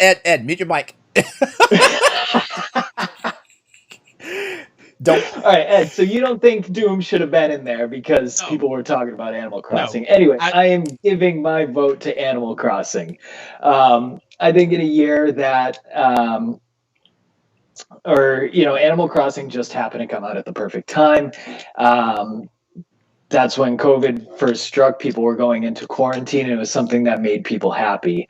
Ed, mute your mic. Don't. All right, Ed. So you don't think Doom should have been in there because people were talking about Animal Crossing? Anyway, I am giving my vote to Animal Crossing. I think in a year that, Animal Crossing just happened to come out at the perfect time. That's when COVID first struck. People were going into quarantine, and it was something that made people happy.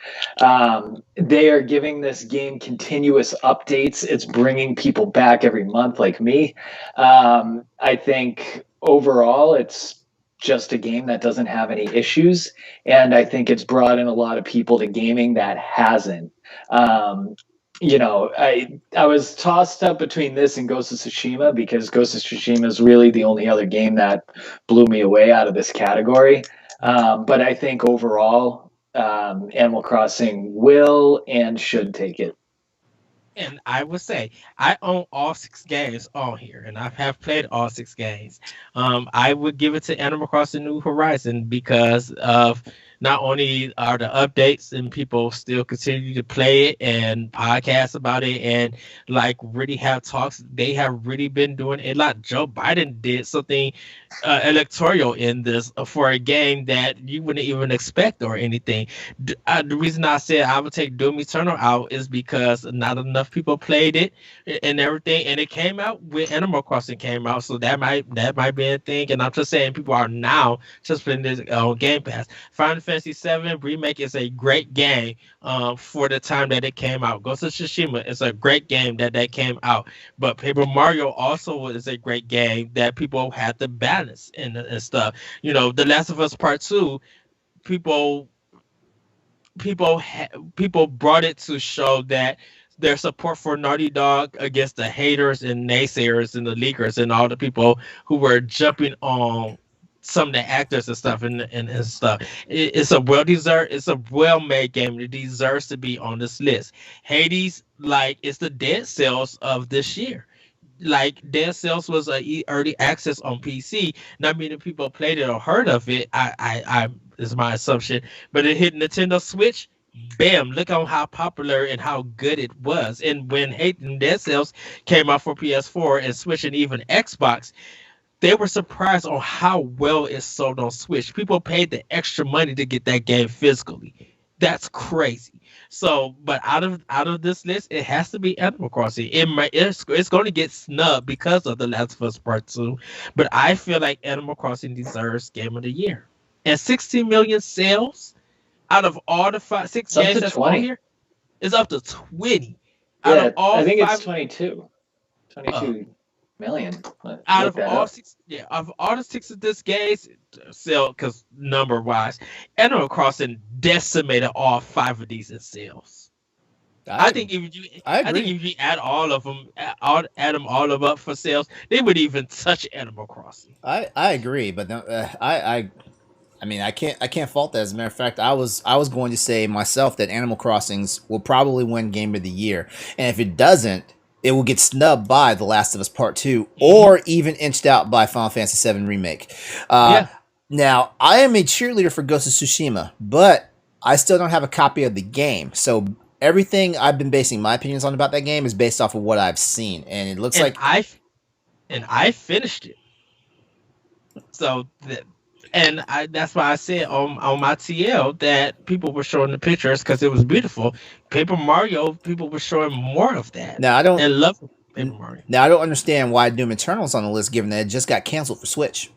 They are giving this game continuous updates. It's bringing people back every month, like me. I think overall, it's just a game that doesn't have any issues, and I think it's brought in a lot of people to gaming that hasn't. I was tossed up between this and Ghost of Tsushima because Ghost of Tsushima is really the only other game that blew me away out of this category. But I think overall, Animal Crossing will and should take it. And I would say I own all 6 games on here, and I have played all 6 games. I would give it to Animal Crossing New Horizon because of not only are the updates and people still continue to play it and podcasts about it and like really have talks. They have really been doing a lot. Joe Biden did something electoral in this for a game that you wouldn't even expect or anything. The reason I said I would take Doom Eternal out is because not enough people played it and everything, and it came out when Animal Crossing came out, so that might be a thing. And I'm just saying people are now just playing this on Game Pass. Final Fantasy VII Remake is a great game for the time that it came out. Ghost of Tsushima is a great game that came out, but Paper Mario also is a great game that people had to balance and stuff. The Last of Us Part 2, people brought it to show that their support for Naughty Dog against the haters and naysayers and the leakers and all the people who were jumping on some of the actors and stuff and stuff. It's a well-made game. It deserves to be on this list. Hades, it's the Dead Cells of this year. Dead Cells was early access on PC. Not many people played it or heard of it. I is my assumption, but it hit Nintendo Switch. Bam! Look on how popular and how good it was. And when Dead Cells came out for PS4 and Switch and even Xbox, they were surprised on how well it sold on Switch. People paid the extra money to get that game physically. That's crazy. So, but out of this list, it has to be Animal Crossing. It's going to get snubbed because of The Last of Us Part 2, but I feel like Animal Crossing deserves Game of the Year. And 16 million sales out of all the 6 games that's on here, it's up to 20. Yeah, I think it's 22. 22 million. Out of all 6, of all the 6 of this games, because number wise, Animal Crossing decimated all 5 of these in sales. I think if you add all of them, add them all up for sales, they would even touch Animal Crossing. I agree, but I can't fault that. As a matter of fact, I was going to say myself that Animal Crossings will probably win Game of the Year, and if it doesn't, it will get snubbed by The Last of Us Part 2 or even inched out by Final Fantasy VII Remake. Now, I am a cheerleader for Ghost of Tsushima, but I still don't have a copy of the game. So everything I've been basing my opinions on about that game is based off of what I've seen. And it looks like... I finished it. So that's why I said on my TL that people were showing the pictures because it was beautiful. Paper Mario, people were showing more of that Now I don't. and love Paper Mario. Now I don't understand why Doom Eternal's on the list, given that it just got canceled for Switch.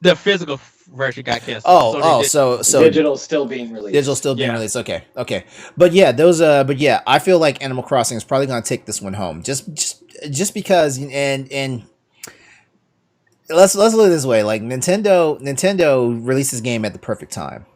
The physical version got canceled, Oh, so they did. so Digital's still being released. digital still being Yeah. released. Okay. But yeah, those. But yeah, I feel like Animal Crossing is probably going to take this one home, just because. And let's look at it this way: like Nintendo released this game at the perfect time.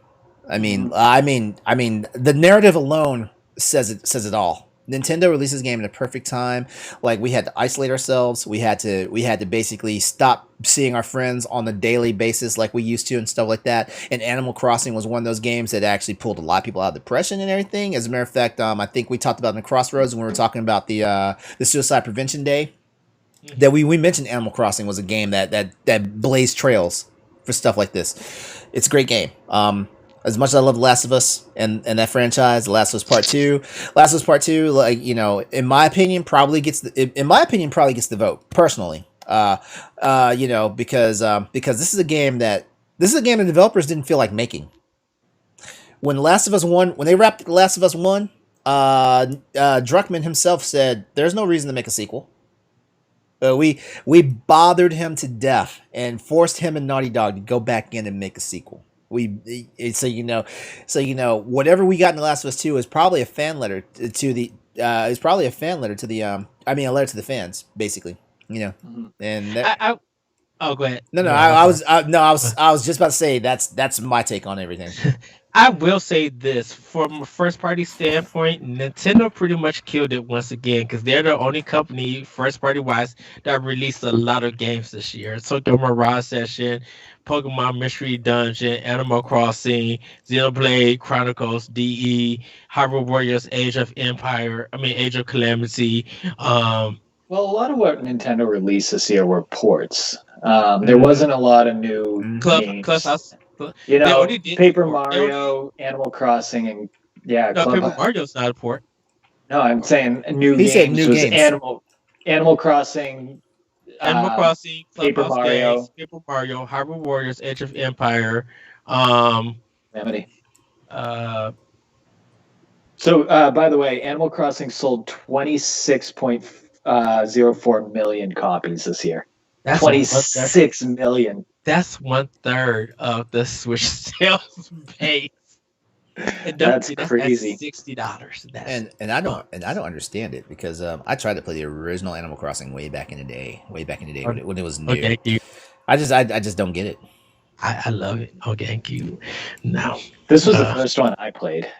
I mean, the narrative alone says it all. Nintendo released this game at a perfect time. Like we had to isolate ourselves. We had to basically stop seeing our friends on a daily basis like we used to and stuff like that. And Animal Crossing was one of those games that actually pulled a lot of people out of depression and everything. As a matter of fact, I think we talked about in the Crossroads when we were talking about the Suicide Prevention Day. That we mentioned Animal Crossing was a game that blazed trails for stuff like this. It's a great game. As much as I love The Last of Us and that franchise, The Last of Us Part 2, like, in my opinion, probably gets the vote personally. Because this is a game that the developers didn't feel like making. When The Last of Us 1, when they wrapped The Last of Us 1, Druckmann himself said there's no reason to make a sequel. We bothered him to death and forced him and Naughty Dog to go back in and make a sequel. Whatever we got in The Last of Us 2 is probably a fan letter to the a letter to the fans, basically. And that, Go ahead. I was just about to say that's my take on everything. I will say this from a first party standpoint, Nintendo pretty much killed it once again because they're the only company, first party wise, that released a lot of games this year. Tokyo Mirage Session, Pokemon Mystery Dungeon, Animal Crossing, Xenoblade Chronicles DE, Hyrule Warriors Age of Calamity. Well, a lot of what Nintendo released this year were ports. There wasn't a lot of new games. Clubhouse. Paper Mario, Animal Crossing, and Paper Mario's not a port. No, I'm saying new games. Said new games. Animal Crossing, Crossing, Paper Mario, games, Paper Mario, Hyrule Warriors, Age of Empire, Calamity. So, by the way, Animal Crossing sold 26.04 million copies this year. That's 26 million. That's 1/3 of the Switch sales base. That's crazy. $60. And I don't understand it because I tried to play the original Animal Crossing way back in the day when it was new. Okay, I just don't get it. I love it. Okay, thank you. No, this was the first one I played.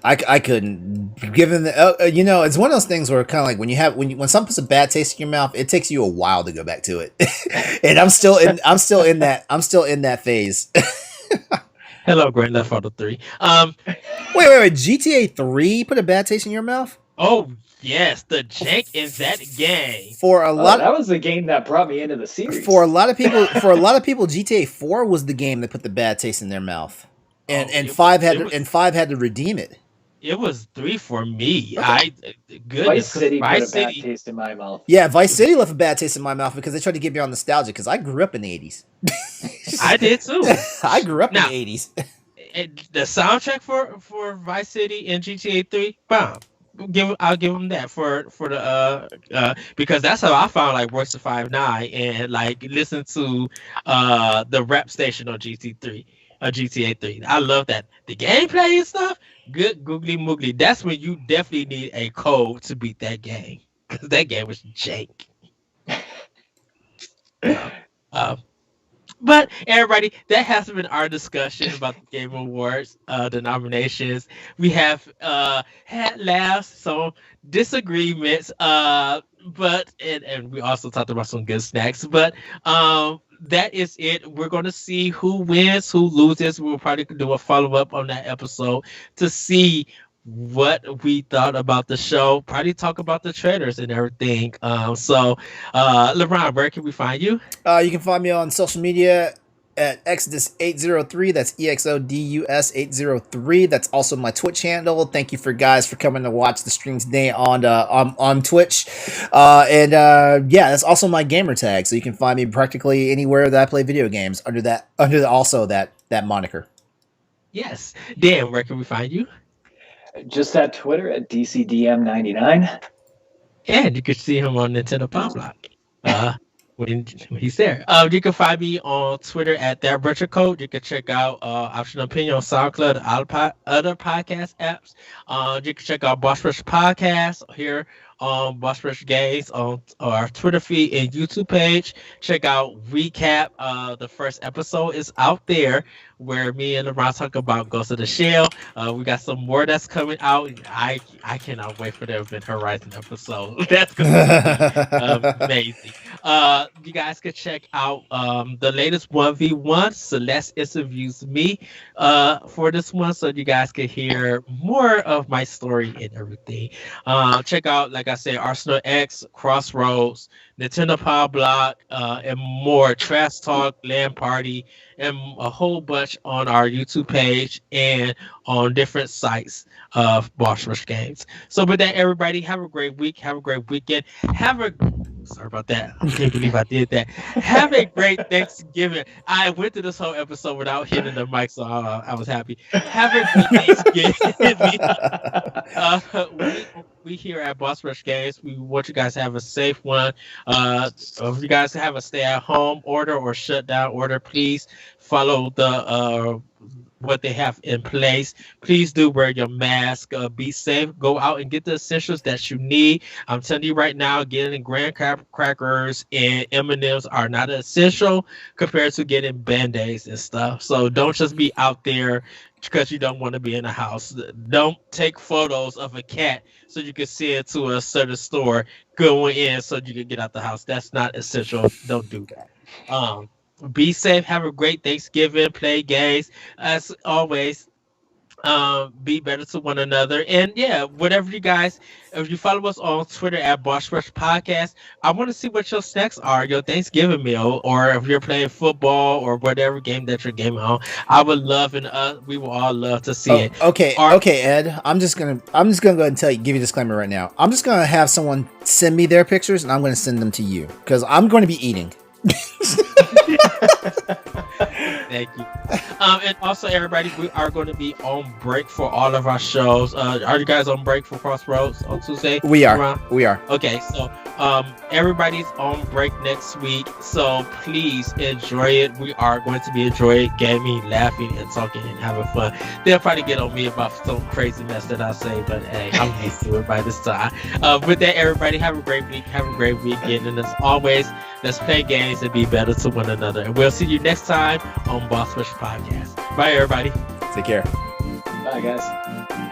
I couldn't, given the it's one of those things where kind of like when something puts a bad taste in your mouth, it takes you a while to go back to it, and I'm still in that phase. Hello, Grand Theft Auto 3. Wait, GTA 3 put a bad taste in your mouth? Oh yes, the jank in that game. That was the game that brought me into the series. For a lot of people, GTA 4 was the game that put the bad taste in their mouth, and 5 had to redeem it. It was 3 for me. Vice City put a bad taste in my mouth. Yeah, Vice City left a bad taste in my mouth because they tried to get me on nostalgia because I grew up in the 80s. I did too. I grew up in the 80s. The soundtrack for Vice City and GTA 3, bomb. I'll give them that for the because that's how I found like Royce 5'9" and like listen to the rap station on GTA 3. I love that. The gameplay and stuff, good googly moogly. That's when you definitely need a code to beat that game. Because that game was jank. But everybody, that has been our discussion about the Game Awards, the nominations. We have had laughs, some disagreements, but we also talked about some good snacks. But that is it. We're going to see who wins, who loses. We'll probably do a follow-up on that episode to see what we thought about the show. Probably talk about the trailers and everything. LeRon, where can we find you? You can find me on social media at Exodus803. That's EXODUS803. That's also my Twitch handle. Thank you for guys for coming to watch the stream today on Twitch. Yeah, that's also my gamer tag. So you can find me practically anywhere that I play video games under that moniker. Yes. Dan, where can we find you? Just at Twitter at DCDM99. And you can see him on Nintendo Pop Block. When he's there. You can find me on Twitter at that Retro Code. You can check out Optional Opinion on SoundCloud, other podcast apps. You can check out Boss Rush Podcast here on Boss Rush Games on our Twitter feed and YouTube page. Check out Recap. The first episode is out there where me and LeRon talk about Ghost of the Shell. We got some more that's coming out. I cannot wait for the Event Horizon episode. That's gonna be amazing. You guys can check out the latest 1v1. Celeste interviews me for this one, so you guys can hear more of my story and everything. Check out, like I said, Arsenal X, Crossroads, Nintendo Power Block, and more. Trash Talk, Land Party, and a whole bunch on our YouTube page and on different sites of Boss Rush Games. So with that, everybody, have a great week. Have a great weekend. Sorry about that. I can't believe I did that. Have a great Thanksgiving. I went through this whole episode without hitting the mic, so I was happy. Have a great Thanksgiving. We here at Boss Rush Games, we want you guys to have a safe one. If you guys have a stay-at-home order or shutdown order, please follow the what they have in place. Please do wear your mask. Be safe. Go out and get the essentials that you need. I'm telling you right now, getting graham crackers and M&Ms are not essential compared to getting Band-Aids and stuff. So don't just be out there because you don't want to be in the house. Don't take photos of a cat so you can send it to a certain store going in so you can get out the house. That's not essential. Don't do that. Be safe. Have a great Thanksgiving. Play games. As always, be better to one another. And yeah, whatever you guys, if you follow us on Twitter at Boss Rush Podcast, I want to see what your snacks are, your Thanksgiving meal, or if you're playing football or whatever game that you're gaming on. I would love, and we will all love to see it. Okay, Ed. I'm just gonna go ahead and give you a disclaimer right now. I'm just gonna have someone send me their pictures, and I'm gonna send them to you because I'm going to be eating. Thank you. And also, everybody, we are going to be on break for all of our shows. Are you guys on break for Crossroads on Tuesday? We are. We are. Okay, so everybody's on break next week, so please enjoy it. We are going to be enjoying gaming, laughing, and talking and having fun. They'll probably get on me about some crazy mess that I say, but hey, I'm used to it by this time. With that, everybody, have a great week. Have a great weekend, and as always, let's play games and be better to one another. And we'll see you next time on Boss Rush Podcast. Bye, everybody. Take care. Bye, guys.